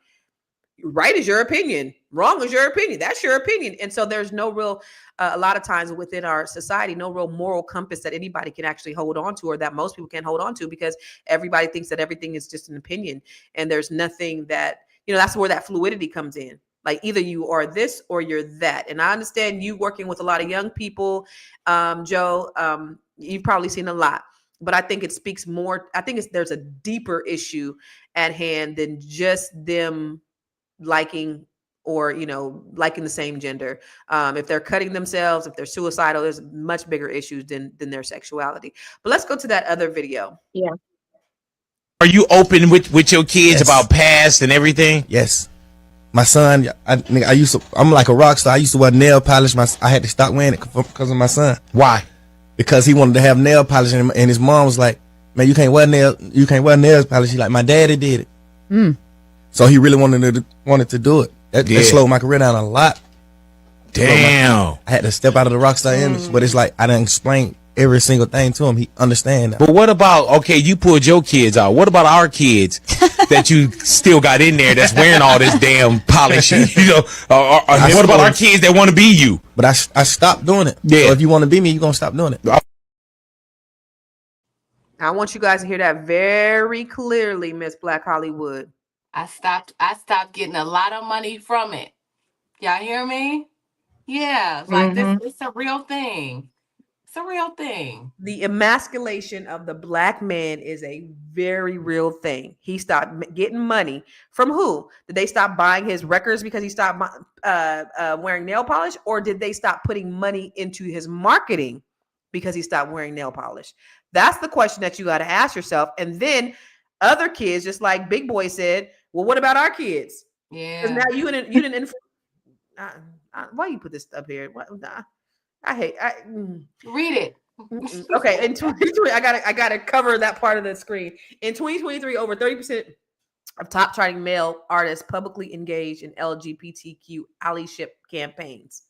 right is your opinion, wrong is your opinion. That's your opinion. And so there's no real, a lot of times within our society, no real moral compass that anybody can actually hold on to, or that most people can hold on to, because everybody thinks that everything is just an opinion. And there's nothing that, that's where that fluidity comes in. Like either you are this or you're that. And I understand you working with a lot of young people, Joe, you've probably seen a lot, but I think it speaks more. I think there's a deeper issue at hand than just them liking or, liking the same gender. If they're cutting themselves, if they're suicidal, there's much bigger issues than their sexuality. But let's go to that other video. Yeah. Are you open with your kids about past and everything? Yes. My son, I'm like a rock star. I used to wear nail polish. I had to stop wearing it because of my son. Why? Because he wanted to have nail polish, and his mom was like, "Man, you can't wear nail polish." He's like, "My daddy did it." So he really wanted to do it. That slowed my career down a lot. Damn. I had to step out of the rockstar image, but it's like I didn't explain every single thing to him. He understand. But what about, okay, you pulled your kids out. What about our kids that you still got in there that's wearing all this damn polish? You know, what about our kids that want to be you? But I stopped doing it. Yeah. So if you want to be me, you're going to stop doing it. I want you guys to hear that very clearly, Miss Black Hollywood. I stopped getting a lot of money from it. Y'all hear me? Yeah, like this, it's a real thing. It's a real thing. The emasculation of the black man is a very real thing. He stopped getting money from who? Did they stop buying his records because he stopped wearing nail polish? Or did they stop putting money into his marketing because he stopped wearing nail polish? That's the question that you got to ask yourself. And then other kids, just like Big Boy said, well, what about our kids? Yeah. Because now you didn't influence. Why you put this up here? What? I hate. Read it. Okay, in 2020, I gotta cover that part of the screen. In 2023, over 30% of top charting male artists publicly engaged in LGBTQ allyship campaigns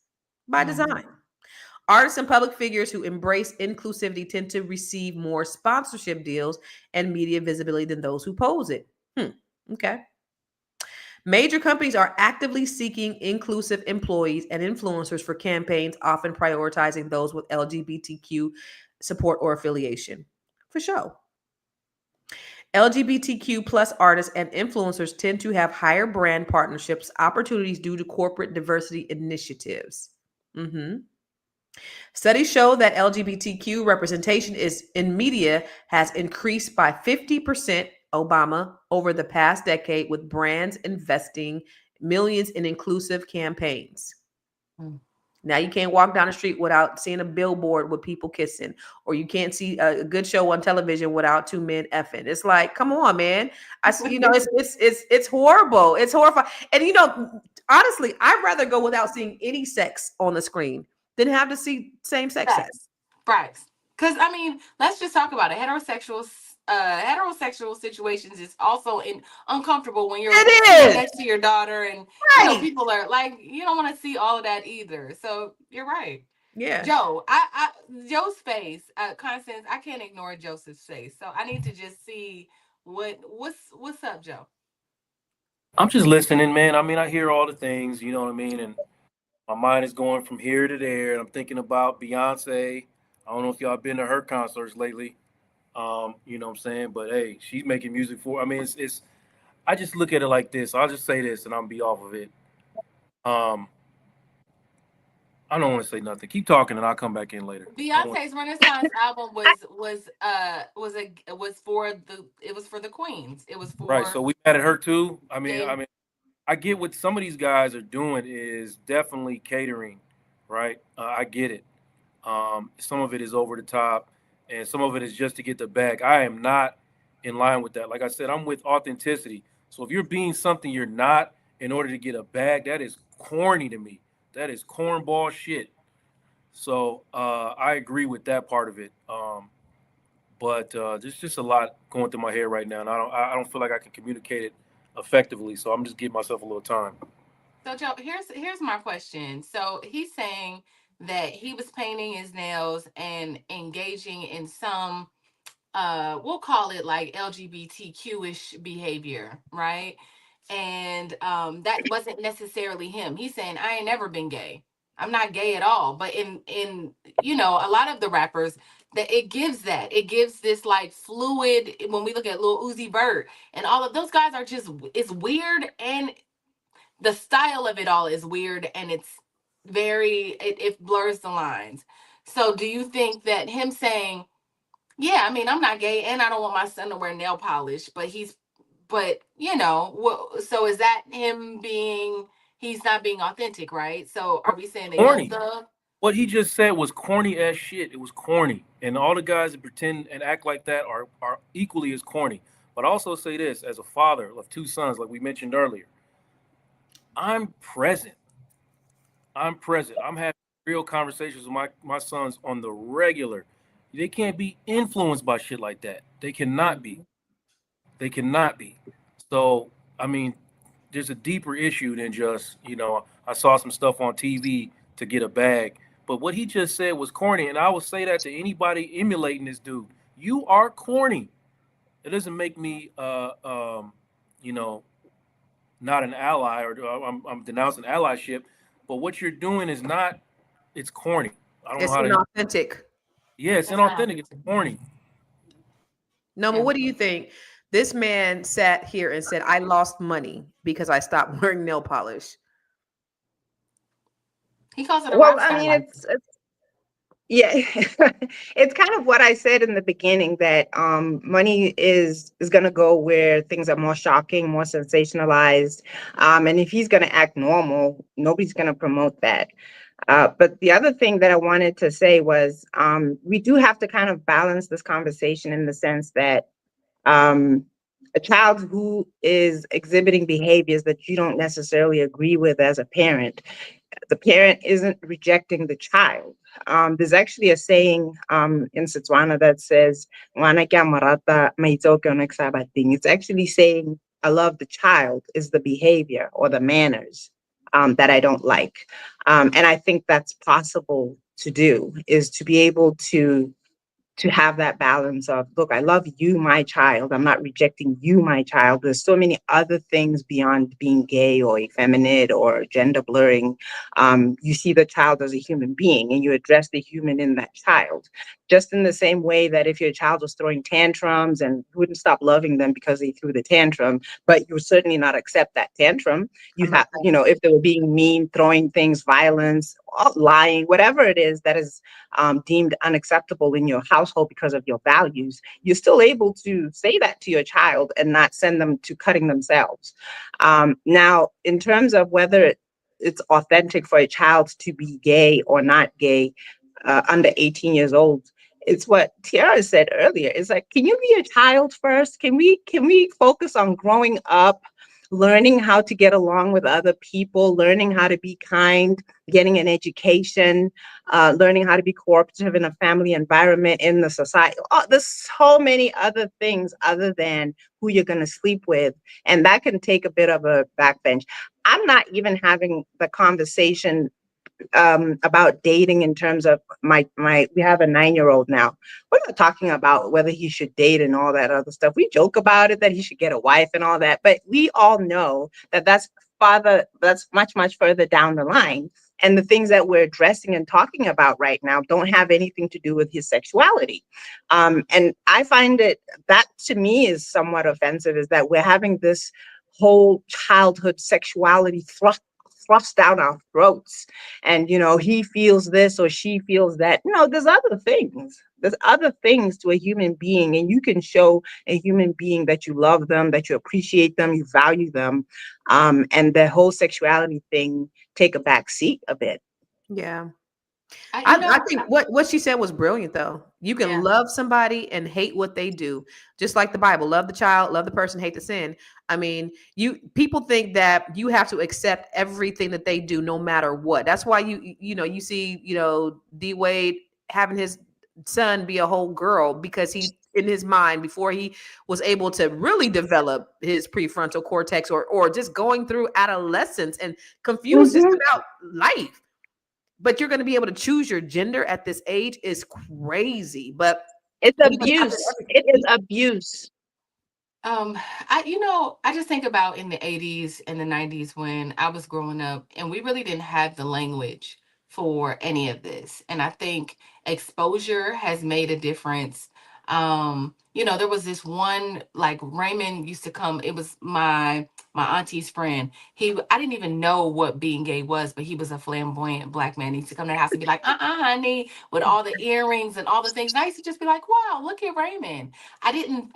by design. Artists and public figures who embrace inclusivity tend to receive more sponsorship deals and media visibility than those who oppose it. Okay. Major companies are actively seeking inclusive employees and influencers for campaigns, often prioritizing those with LGBTQ support or affiliation. For sure. LGBTQ plus artists and influencers tend to have higher brand partnerships opportunities due to corporate diversity initiatives. Studies show that LGBTQ representation in media has increased by 50%, Obama, over the past decade, with brands investing millions in inclusive campaigns. Now you can't walk down the street without seeing a billboard with people kissing, or you can't see a good show on television without two men effing. It's like, come on, man. It's horrible. It's horrifying. And honestly, I'd rather go without seeing any sex on the screen than have to see same-sex sex. Right. Because I mean, let's just talk about it. Heterosexual situations is also uncomfortable when you're next to your daughter, and people are like, you don't want to see all of that either. So you're right. Yeah. Joe, Joe's face, Constance, I can't ignore Joseph's face. So I need to just see what's up, Joe. I'm just listening, man. I mean, I hear all the things, you know what I mean? And my mind is going from here to there. And I'm thinking about Beyonce. I don't know if y'all been to her concerts lately. You know what I'm saying? But hey, she's making music for, I mean, it's I just look at it like this. I'll just say this and I'll be off of it. I don't want to say nothing. Keep talking and I'll come back in later. Beyonce's Renaissance album was for the queens. It was for right. So we mad at her too. I mean, I get what some of these guys are doing is definitely catering, right? I get it. Some of it is over the top, and some of it is just to get the bag. I am not in line with that. Like I said, I'm with authenticity. So if you're being something you're not in order to get a bag, that is corny to me. That is cornball shit. So I agree with that part of it. But there's just a lot going through my head right now, and I don't feel like I can communicate it effectively. So I'm just giving myself a little time. So Joe, here's my question. So he's saying that he was painting his nails and engaging in some we'll call it like LGBTQ-ish behavior, right? And that wasn't necessarily him. He's saying, I ain't never been gay. I'm not gay at all. But in a lot of the rappers, that it gives this like fluid. When we look at Lil Uzi Vert and all of those guys are just, it's weird, and the style of it all is weird, and it's it blurs the lines. So do you think that him saying, yeah, I mean, I'm not gay and I don't want my son to wear nail polish, so is that him he's not being authentic, right? So are we saying that corny? What he just said was corny as shit. It was corny. And all the guys that pretend and act like that are equally as corny. But also say this, as a father of two sons, like we mentioned earlier, I'm present. I'm having real conversations with my sons on the regular. They can't be influenced by shit like that. They cannot be. So, I mean, there's a deeper issue than just, I saw some stuff on TV to get a bag. But what he just said was corny, and I would say that to anybody emulating this dude. You are corny. It doesn't make me, not an ally, or I'm denouncing allyship. But what you're doing is not. It's corny. I don't It's know how to. inauthentic. Yeah, it's inauthentic. It's corny. No, but what do you think? This man sat here and said, "I lost money because I stopped wearing nail polish." He calls it a Well, rock I star mean, life. yeah, it's kind of what I said in the beginning, that money is going to go where things are more shocking, more sensationalized, and if he's going to act normal, nobody's going to promote that. But the other thing that I wanted to say was, we do have to kind of balance this conversation in the sense that a child who is exhibiting behaviors that you don't necessarily agree with as a parent, the parent isn't rejecting the child. There's actually a saying in Setswana that says, "Ngwana ke a mo rata, maitseo ke yone ke sa bating." It's actually saying, I love the child, is the behavior or the manners that I don't like. And I think that's possible to do, is to be able to have that balance of, look, I love you, my child. I'm not rejecting you, my child. There's so many other things beyond being gay or effeminate or gender blurring. You see the child as a human being and you address the human in that child. Just in the same way that if your child was throwing tantrums and you wouldn't stop loving them because they threw the tantrum, but you would certainly not accept that tantrum. You have, if they were being mean, throwing things, violence, lying, whatever it is that is deemed unacceptable in your household because of your values, you're still able to say that to your child and not send them to cutting themselves. Now, in terms of whether it's authentic for a child to be gay or not gay, under 18 years old, it's what Tiara said earlier. It's like, can you be a child first? Can we focus on growing up, learning how to get along with other people, learning how to be kind, getting an education, learning how to be cooperative in a family environment, in the society. Oh, there's so many other things other than who you're going to sleep with. And that can take a bit of a backbench. I'm not even having the conversation about dating in terms of my we have a 9-year-old now. We're not talking about whether he should date and all that other stuff. We joke about it, that he should get a wife and all that, but we all know that that's much further down the line. And the things that we're addressing and talking about right now don't have anything to do with his sexuality. And I find that to me is somewhat offensive, is that we're having this whole childhood sexuality thrust down our throats. And, he feels this or she feels that. No, there's other things. There's other things to a human being. And you can show a human being that you love them, that you appreciate them, you value them. And the whole sexuality thing take a back seat a bit. Yeah. I think what she said was brilliant, though. You can love somebody and hate what they do, just like the Bible. Love the child, love the person, hate the sin. I mean, people think that you have to accept everything that they do, no matter what. That's why you see D Wade having his son be a whole girl, because he, in his mind, before he was able to really develop his prefrontal cortex, or just going through adolescence and confused just about life. But you're going to be able to choose your gender at this age is crazy. But it's abuse. It is abuse. I just think about in the 80s and the 90s when I was growing up, and we really didn't have the language for any of this. And I think exposure has made a difference. There was this one, like, Raymond used to come. It was my auntie's friend. I didn't even know what being gay was, but he was a flamboyant Black man. He used to come to the house and be like, honey, with all the earrings and all the things. And I used to just be like, wow, look at Raymond. I didn't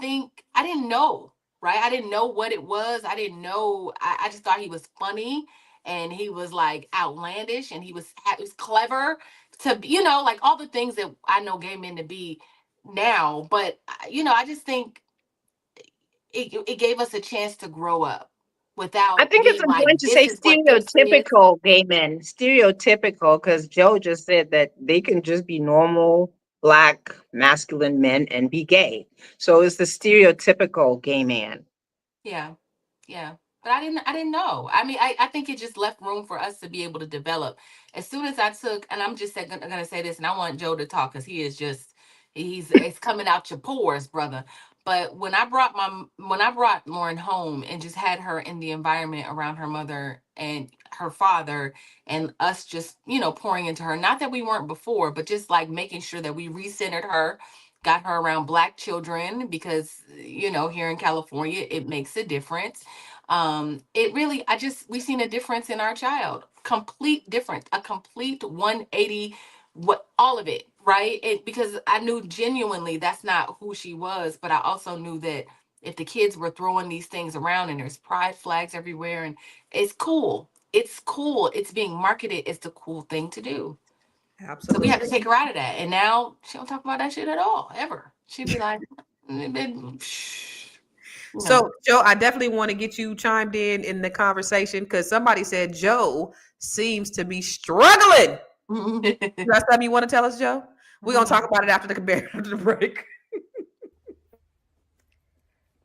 know, right? I didn't know what it was. I didn't know. I just thought he was funny, and he was like outlandish, and he was clever to, like all the things that I know gay men to be now. But, I just think it gave us a chance to grow up without. I think it's important to say stereotypical gay men, stereotypical, because Joe just said that they can just be normal Black masculine men and be gay. So it's the stereotypical gay man. Yeah. But I didn't know. I mean, I think it just left room for us to be able to develop. As soon as I took, and I'm just gonna say this, and I want Joe to talk because he is just it's coming out your pores, brother. But when I brought Lauren home and just had her in the environment around her mother and her father and us just, pouring into her, not that we weren't before, but just like making sure that we recentered her, got her around Black children because, here in California, it makes a difference. It really, we seen a difference in our child, complete difference, a complete 180, all of it, right? Because I knew genuinely that's not who she was, but I also knew that if the kids were throwing these things around and there's pride flags everywhere, and it's cool, it's being marketed as the cool thing to do. Absolutely. So we have to take her out of that, and now she don't talk about that shit at all, ever. She'd be like, So, Joe, I definitely want to get you chimed in the conversation because somebody said Joe seems to be struggling. You got something you want to tell us, Joe? We're going to talk about it after the break.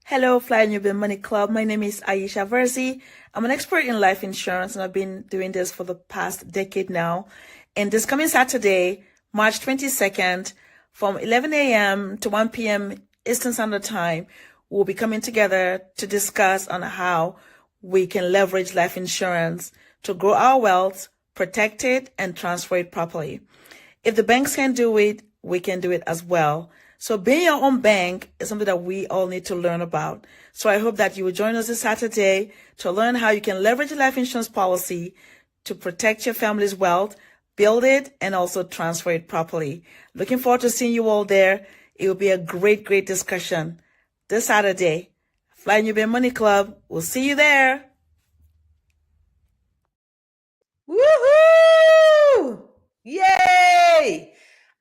Hello, Fly New Bill Money Club. My name is Aisha Verzi. I'm an expert in life insurance, and I've been doing this for the past decade now. And this coming Saturday, March 22nd, from 11 a.m. to 1 p.m. Eastern Standard Time, we'll be coming together to discuss on how we can leverage life insurance to grow our wealth, protect it, and transfer it properly. If the banks can do it, we can do it as well. So being your own bank is something that we all need to learn about. So I hope that you will join us this Saturday to learn how you can leverage a life insurance policy to protect your family's wealth, build it, and also transfer it properly. Looking forward to seeing you all there. It will be a great, great discussion this Saturday. Fly New Bay Money Club. We'll see you there. Woohoo! Yay!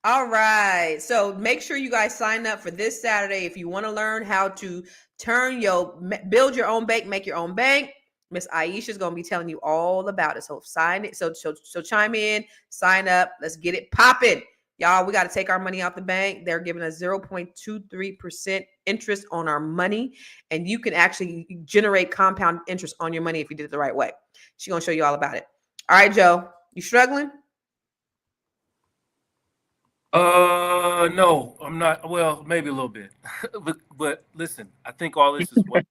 All right. So make sure you guys sign up for this Saturday if you want to learn how to build your own bank, make your own bank. Miss Aisha is going to be telling you all about it. So sign it. So chime in, sign up. Let's get it popping. Y'all, we got to take our money out the bank. They're giving us 0.23% interest on our money. And you can actually generate compound interest on your money if you did it the right way. She's going to show you all about it. All right, Joe, you struggling? No, I'm not. Well, maybe a little bit, but listen, I think all this is what,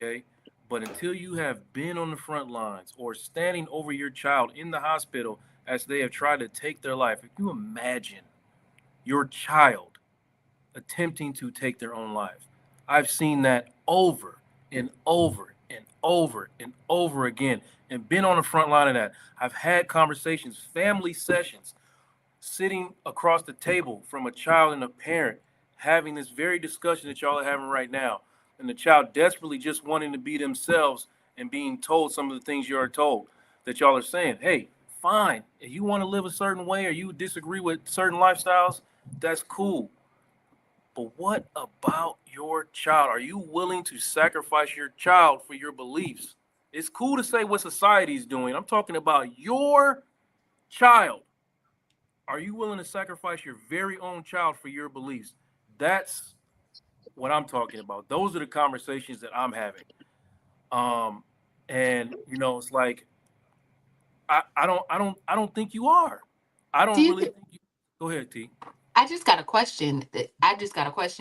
okay. But until you have been on the front lines or standing over your child in the hospital as they have tried to take their life, if you imagine your child attempting to take their own life, I've seen that over and over and over and over again, and been on the front line of that. I've had conversations, family sessions, sitting across the table from a child and a parent, having this very discussion that y'all are having right now, and the child desperately just wanting to be themselves and being told some of the things you are told, that y'all are saying, hey, fine, if you want to live a certain way or you disagree with certain lifestyles, that's cool. But what about your child? Are you willing to sacrifice your child for your beliefs? It's cool to say what society's doing. I'm talking about your child. Are you willing to sacrifice your very own child for your beliefs? That's what I'm talking about. Those are the conversations that I'm having. And it's like I don't think you are. I don't really think you. Go ahead, T. I just got a question.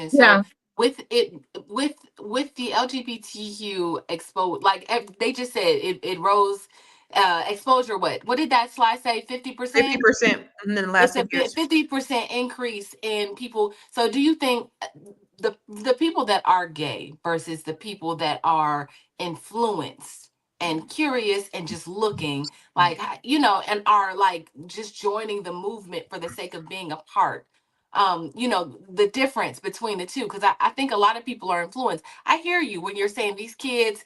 So Yeah. with the LGBTQ exposed, like they just said, it rose exposure. What did that slide say? 50%. 50% in the last 10 years. 50% increase in people. So do you think the people that are gay versus the people that are influenced and curious and just looking like, and are like just joining the movement for the sake of being a part, the difference between the two? Because I think a lot of people are influenced. I hear you when you're saying these kids,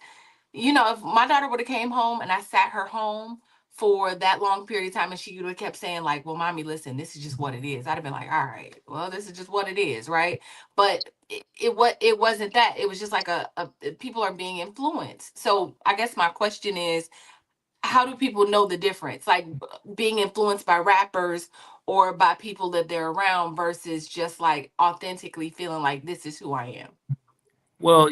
if my daughter would have came home and I sat her home for that long period of time and she would have kept saying like, well, mommy, listen, this is just what it is, I'd have been like, all right, well, this is just what it is, right? But it wasn't that. It was just like a people are being influenced. So I guess my question is, how do people know the difference, like being influenced by rappers or by people that they're around versus just like authentically feeling like this is who I am? Well,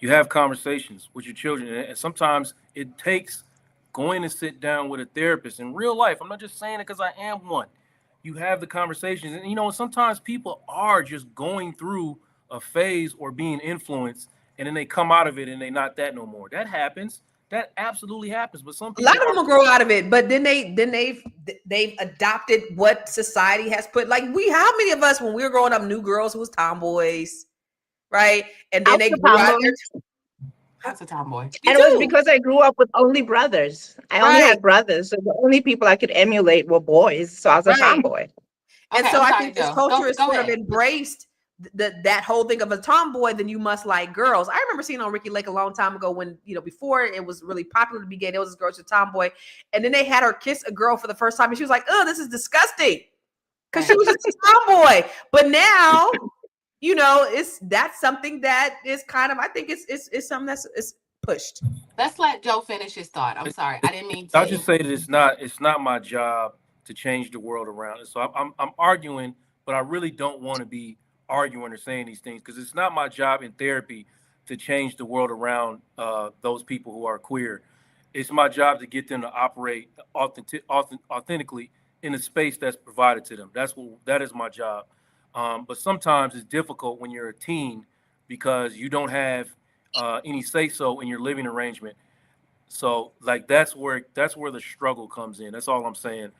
You have conversations with your children, and sometimes it takes going to sit down with a therapist in real life. I'm not just saying it because I am one. You have the conversations, and sometimes people are just going through a phase or being influenced, and then they come out of it and they're not that no more. That happens. That absolutely happens. But some A lot people of them will grow out of it, but then they've adopted what society has put. Like how many of us when we were growing up knew girls who was tomboys, right? And then they grew out their. That's a tomboy. And it was because I grew up with only brothers. I only had brothers, so the only people I could emulate were boys. So I was a tomboy. And Okay, so I'm I sorry, think this Joe. culture Go has sort of ahead. embraced that whole thing of a tomboy. Then you must like girls. I remember seeing on Ricky Lake a long time ago when before it was really popular to be gay. There was this girl, she was a tomboy, and then they had her kiss a girl for the first time, and she was like, "Oh, this is disgusting," because she was just a tomboy. But now, that's something that is kind of, I think it's something that's pushed. Let's let Joe finish his thought. I'm sorry, I didn't mean to. I'll just say that it's not my job to change the world around. So I'm arguing, but I really don't want to be arguing or saying these things because it's not my job in therapy to change the world around those people who are queer. It's my job to get them to operate authentically in a space that's provided to them. That is my job. But sometimes it's difficult when you're a teen because you don't have any say so in your living arrangement. So like that's where the struggle comes in. That's all I'm saying.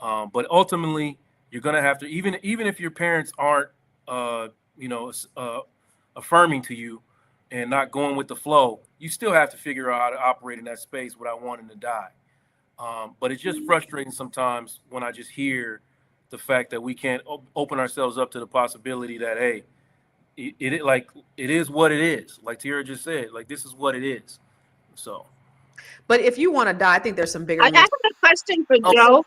But ultimately, you're gonna have to even if your parents aren't affirming to you and not going with the flow, you still have to figure out how to operate in that space without wanting to die. But it's just frustrating sometimes when I just hear the fact that we can't open ourselves up to the possibility that hey, it is what it is. Like Tiara just said, like this is what it is. So. But if you want to die, I think there's some bigger. I have a question for Joe.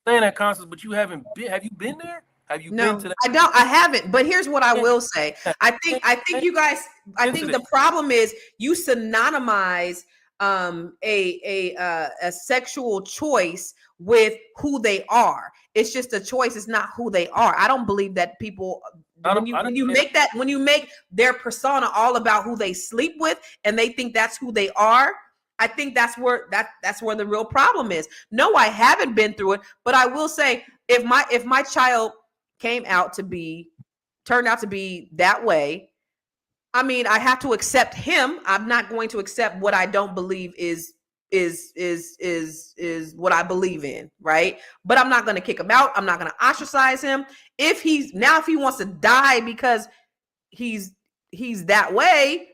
Saying that, Constance, but you haven't been. Have you been there? Have you been to that? I haven't. But here's what I will say. I think you guys. I think the problem is you synonymize a sexual choice with who they are. It's just a choice. It's not who they are. I don't believe that people. When you make their persona all about who they sleep with and they think that's who they are, I think that's where the real problem is. No, I haven't been through it, but I will say if my child turned out to be that way, I mean, I have to accept him. I'm not going to accept what I don't believe is what I believe in, right? But I'm not going to kick him out. I'm not going to ostracize him. If he wants to die because he's that way,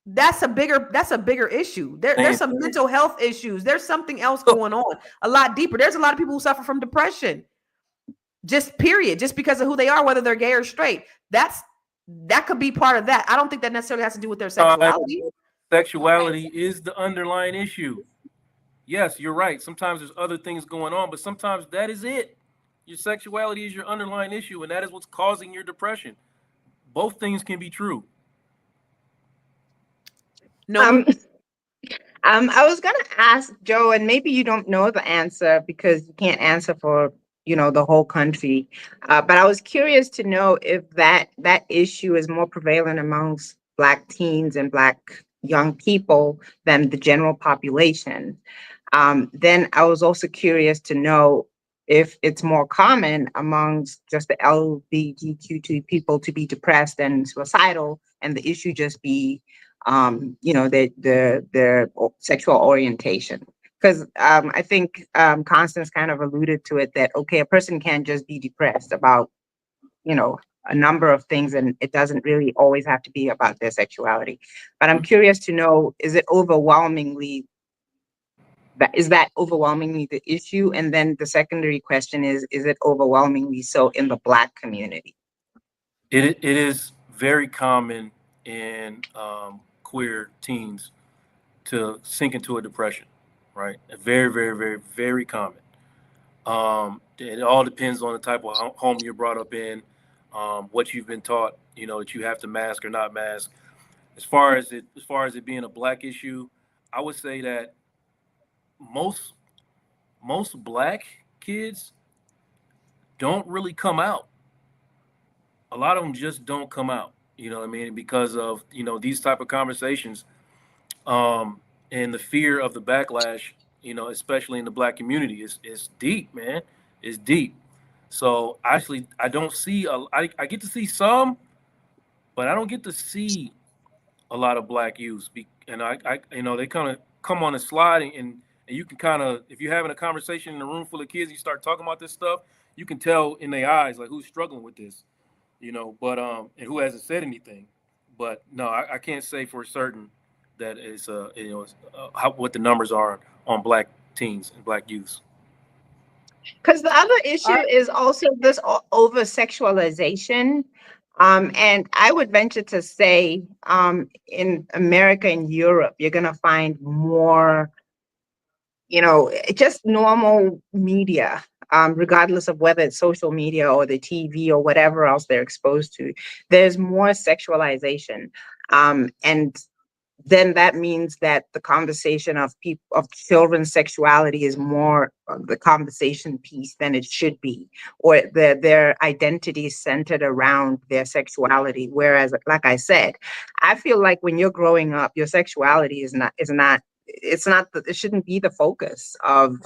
that's a bigger issue. There's some mental health issues. There's something else going on, a lot deeper. There's a lot of people who suffer from depression. Just period. Just because of who they are, whether they're gay or straight. That could be part of that. I don't think that necessarily has to do with their sexuality. Sexuality is the underlying issue. Yes, you're right. Sometimes there's other things going on, but sometimes that is it. Your sexuality is your underlying issue, and that is what's causing your depression. Both things can be true. No. I was gonna ask Joe, and maybe you don't know the answer because you can't answer for the whole country. But I was curious to know if that issue is more prevalent amongst Black teens and Black young people than the general population. Then I was also curious to know if it's more common amongst just the LGBTQ people to be depressed and suicidal, and the issue just be their sexual orientation. Because I think Constance kind of alluded to it that, okay, a person can just be depressed about, a number of things, and it doesn't really always have to be about their sexuality. But I'm curious to know, is that overwhelmingly the issue? And then the secondary question is it overwhelmingly so in the Black community? It is very common in queer teens to sink into a depression, right? Very, very, very, very common. It all depends on the type of home you're brought up in, what you've been taught, that you have to mask or not mask. As far as it being a Black issue, I would say that most Black kids don't really come out. A lot of them just don't come out. You know what I mean? Because of, these type of conversations, and the fear of the backlash, especially in the black community, is deep, man. It's deep. So actually, I don't see I get to see some, but I don't get to see a lot of black youth. And they kind of come on the slide, and you can kind of, if you're having a conversation in a room full of kids, you start talking about this stuff, you can tell in their eyes like who's struggling with this, but and who hasn't said anything. But no, I can't say for certain that it's what the numbers are on black teens and black youths. Because the other issue is also this over sexualization. And I would venture to say in America and Europe, you're going to find more, just normal media, regardless of whether it's social media or the TV or whatever else they're exposed to. There's more sexualization. And then that means that the conversation of children's sexuality is more of the conversation piece than it should be, or their identity is centered around their sexuality. Whereas, like I said, I feel like when you're growing up, your sexuality it shouldn't be the focus of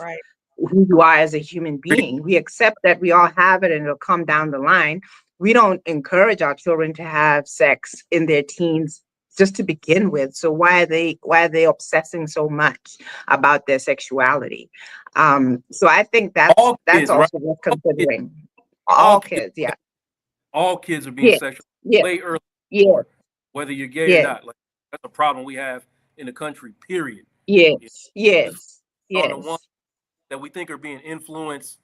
who you are as a human being. We accept that we all have it and it'll come down the line. We don't encourage our children to have sex in their teens just to begin with. So why are they obsessing so much about their sexuality? So I think that's kids, also right? worth considering. All kids, yeah. All kids are being sexual way early. Yeah. Whether you're gay or not. Like, that's a problem we have in the country, period. Yes. On the ones that we think are being influenced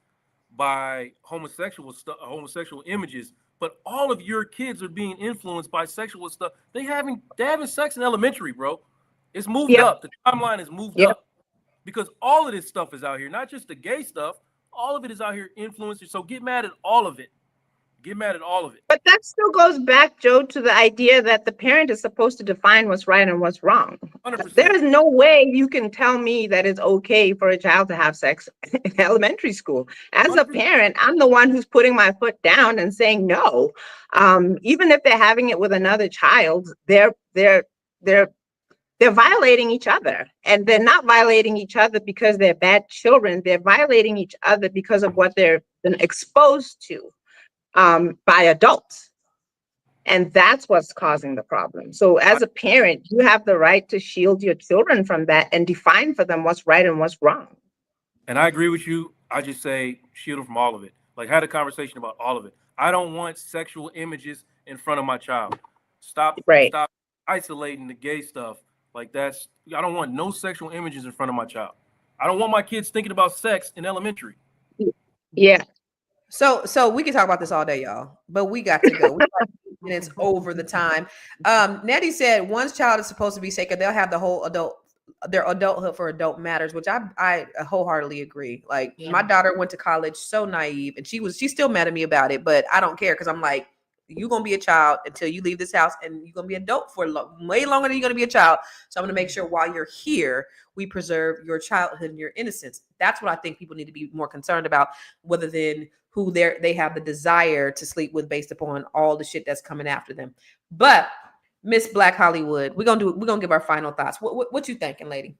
by homosexual images, but all of your kids are being influenced by sexual stuff. They're having sex in elementary, bro. It's moved up. The timeline is moved up because all of this stuff is out here, not just the gay stuff. All of it is out here influencing. So get mad at all of it. Get mad at all of it. But that still goes back, Joe, to the idea that the parent is supposed to define what's right and what's wrong. 100%. There is no way you can tell me that it's okay for a child to have sex in elementary school. As 100%. A parent, I'm the one who's putting my foot down and saying no. Even if they're having it with another child, they're violating each other, and they're not violating each other because they're bad children. They're violating each other because of what they're been exposed to by adults. And that's what's causing the problem. So as a parent, you have the right to shield your children from that and define for them what's right and what's wrong. And I agree with you. I just say shield them from all of it. Like, had a conversation about all of it. I don't want sexual images in front of my child. Stop isolating the gay stuff. Like, I don't want no sexual images in front of my child. I don't want my kids thinking about sex in elementary. Yeah. So we can talk about this all day, y'all, but we got to go. And it's over the time. Nettie said one's child is supposed to be sacred. They'll have their adulthood for adult matters, which I wholeheartely agree. Like, my daughter went to college so naive, and she still mad at me about it, but I don't care because I'm like, you're going to be a child until you leave this house, and you're going to be an adult for way longer than you're going to be a child. So I'm going to make sure while you're here, we preserve your childhood and your innocence. That's what I think people need to be more concerned about, rather than who they have the desire to sleep with based upon all the shit that's coming after them. But Miss Black Hollywood, we're gonna give our final thoughts. What you thinking, lady?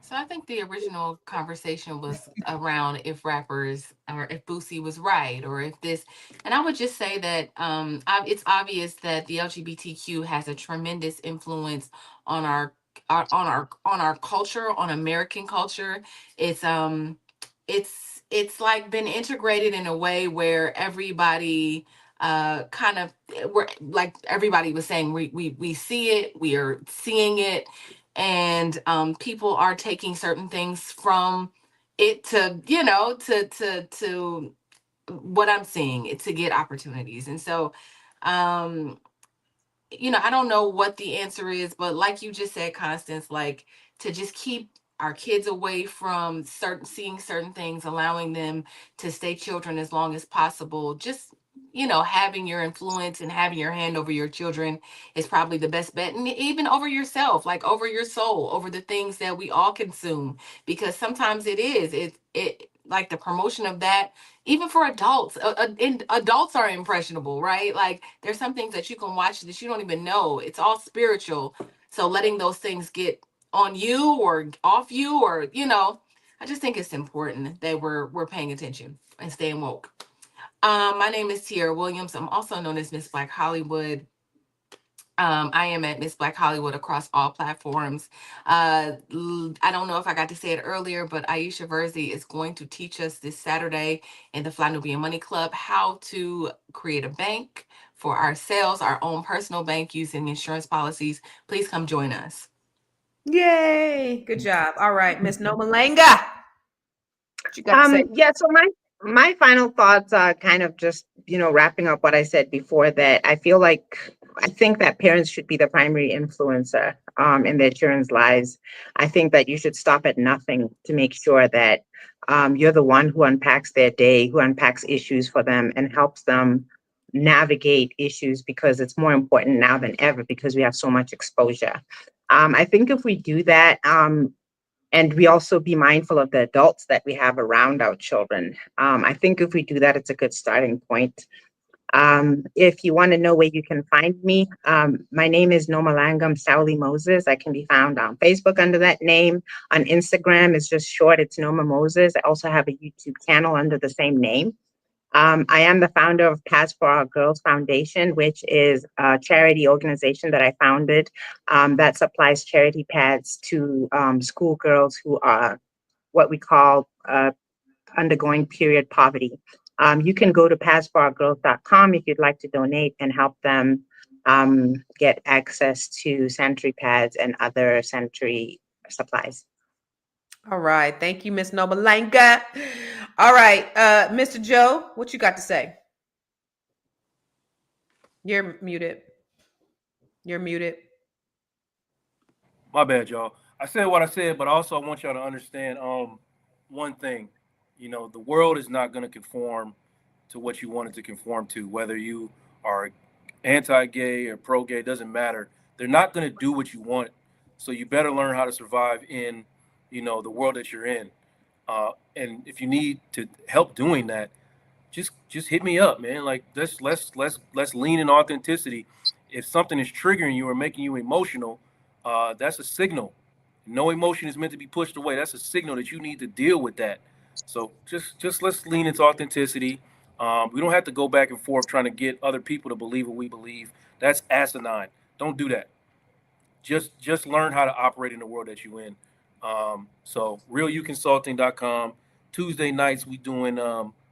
So I think the original conversation was around if rappers, or if Boosie was right, or if this, and I would just say that it's obvious that the LGBTQ has a tremendous influence on our culture, on American culture. It's like been integrated in a way where everybody kind of, we're like everybody was saying, we see it, we are seeing it, and people are taking certain things from it to to what I'm seeing, to get opportunities. And so I don't know what the answer is, but like you just said, Constance, like, to just keep our kids away from seeing certain things, allowing them to stay children as long as possible. Just, having your influence and having your hand over your children is probably the best bet. And even over yourself, like over your soul, over the things that we all consume, because sometimes it like the promotion of that, even for adults. And adults are impressionable, right? Like there's some things that you can watch that you don't even know. It's all spiritual. So letting those things get on you or off you, or I just think it's important that we're paying attention and staying woke. My name is Tiara Williams. I'm also known as Miss Black Hollywood. I am at Miss Black Hollywood across all platforms. I don't know if I got to say it earlier, but Aisha Verzi is going to teach us this Saturday in the Fly Nubian Money Club how to create a bank for ourselves, our own personal bank using insurance policies. Please come join us. Yay! Good job. All right, Miss Nomalanga. What you got to say? Yeah, so my final thoughts are kind of just, wrapping up what I said before, that I think that parents should be the primary influencer in their children's lives. I think that you should stop at nothing to make sure that you're the one who unpacks their day, who unpacks issues for them and helps them navigate issues, because it's more important now than ever because we have so much exposure. I think if we do that, and we also be mindful of the adults that we have around our children. I think if we do that, it's a good starting point. If you want to know where you can find me, my name is Nomalangam Sauli Moses. I can be found on Facebook under that name. On Instagram, it's just short, it's Noma Moses. I also have a YouTube channel under the same name. I am the founder of Pads for Our Girls Foundation, which is a charity organization that I founded that supplies charity pads to schoolgirls who are what we call undergoing period poverty. You can go to padsforourgirls.com if you'd like to donate and help them get access to sanitary pads and other sanitary supplies. All right. Thank you, Miss Nomalanga. All right. Mr. Joe, what you got to say? You're muted. You're muted. My bad, y'all. I said what I said, but also I want y'all to understand one thing. The world is not going to conform to what you want it to conform to, whether you are anti-gay or pro-gay, doesn't matter. They're not going to do what you want. So you better learn how to survive in, the world that you're in. And if you need to help doing that, just hit me up, man. Like let's lean in authenticity. If something is triggering you or making you emotional, that's a signal. No emotion is meant to be pushed away. That's a signal that you need to deal with that. So just let's lean into authenticity. We don't have to go back and forth trying to get other people to believe what we believe. That's asinine. Don't do that. Just learn how to operate in the world that you're in. So realuconsulting.com. Tuesday nights we doing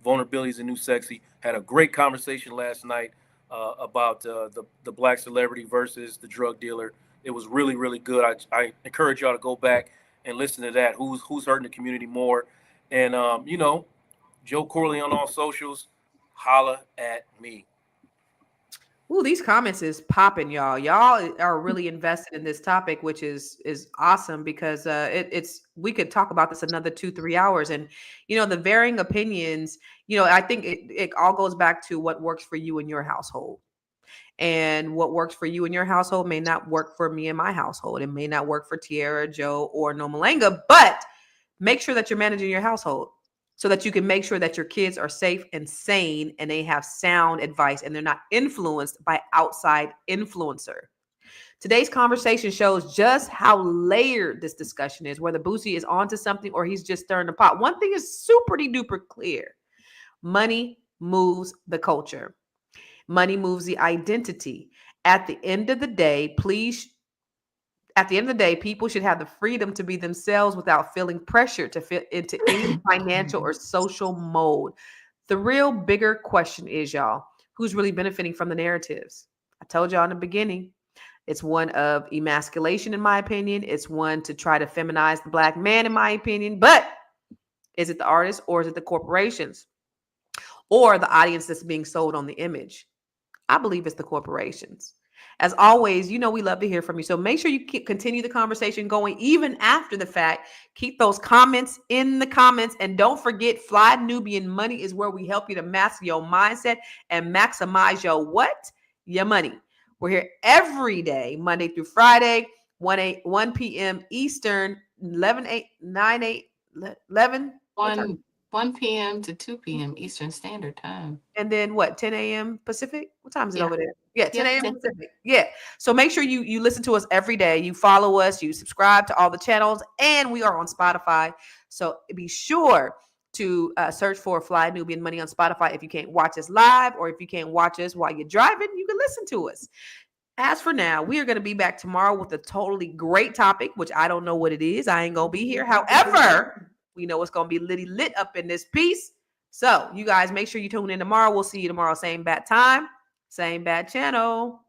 vulnerabilities and new sexy. Had a great conversation last night about the black celebrity versus the drug dealer. It was really, really good. I encourage y'all to go back and listen to that. Who's hurting the community more? And Joe Corley on all socials. Holla at me. Ooh, these comments is popping, y'all. Y'all are really invested in this topic, which is awesome because we could talk about this another 2-3 hours. And the varying opinions, I think it all goes back to what works for you in your household. And what works for you in your household may not work for me in my household. It may not work for Tiara, Joe, or Nomalanga, but make sure that you're managing your household so that you can make sure that your kids are safe and sane and they have sound advice and they're not influenced by outside influencer. Today's conversation shows just how layered this discussion is, whether Boosie is onto something or he's just stirring the pot. One thing is super duper clear. Money moves the culture. Money moves the identity. At the end of the day, people should have the freedom to be themselves without feeling pressure to fit into any financial or social mold. The real bigger question is, y'all, who's really benefiting from the narratives? I told y'all in the beginning, it's one of emasculation, in my opinion. It's one to try to feminize the black man, in my opinion. But is it the artists or is it the corporations or the audience that's being sold on the image? I believe it's the corporations. As always, we love to hear from you. So make sure you continue the conversation going even after the fact. Keep those comments in the comments. And don't forget, Fly Nubian Money is where we help you to master your mindset and maximize your what? Your money. We're here every day, Monday through Friday, 1 p.m. Eastern, 11. 1 p.m. to 2 p.m. Eastern Standard Time. And then what, 10 a.m. Pacific? What time is it over there? Yeah, 10 Yeah, a.m. 10. Pacific. Yeah. So make sure you listen to us every day. You follow us, you subscribe to all the channels, and we are on Spotify. So be sure to search for Fly Nubian Money on Spotify. If you can't watch us live, or if you can't watch us while you're driving, you can listen to us. As for now, we are going to be back tomorrow with a totally great topic, which I don't know what it is. I ain't going to be here. However, we know it's going to be lit up in this piece. So you guys make sure you tune in tomorrow. We'll see you tomorrow. Same bad time, same bad channel.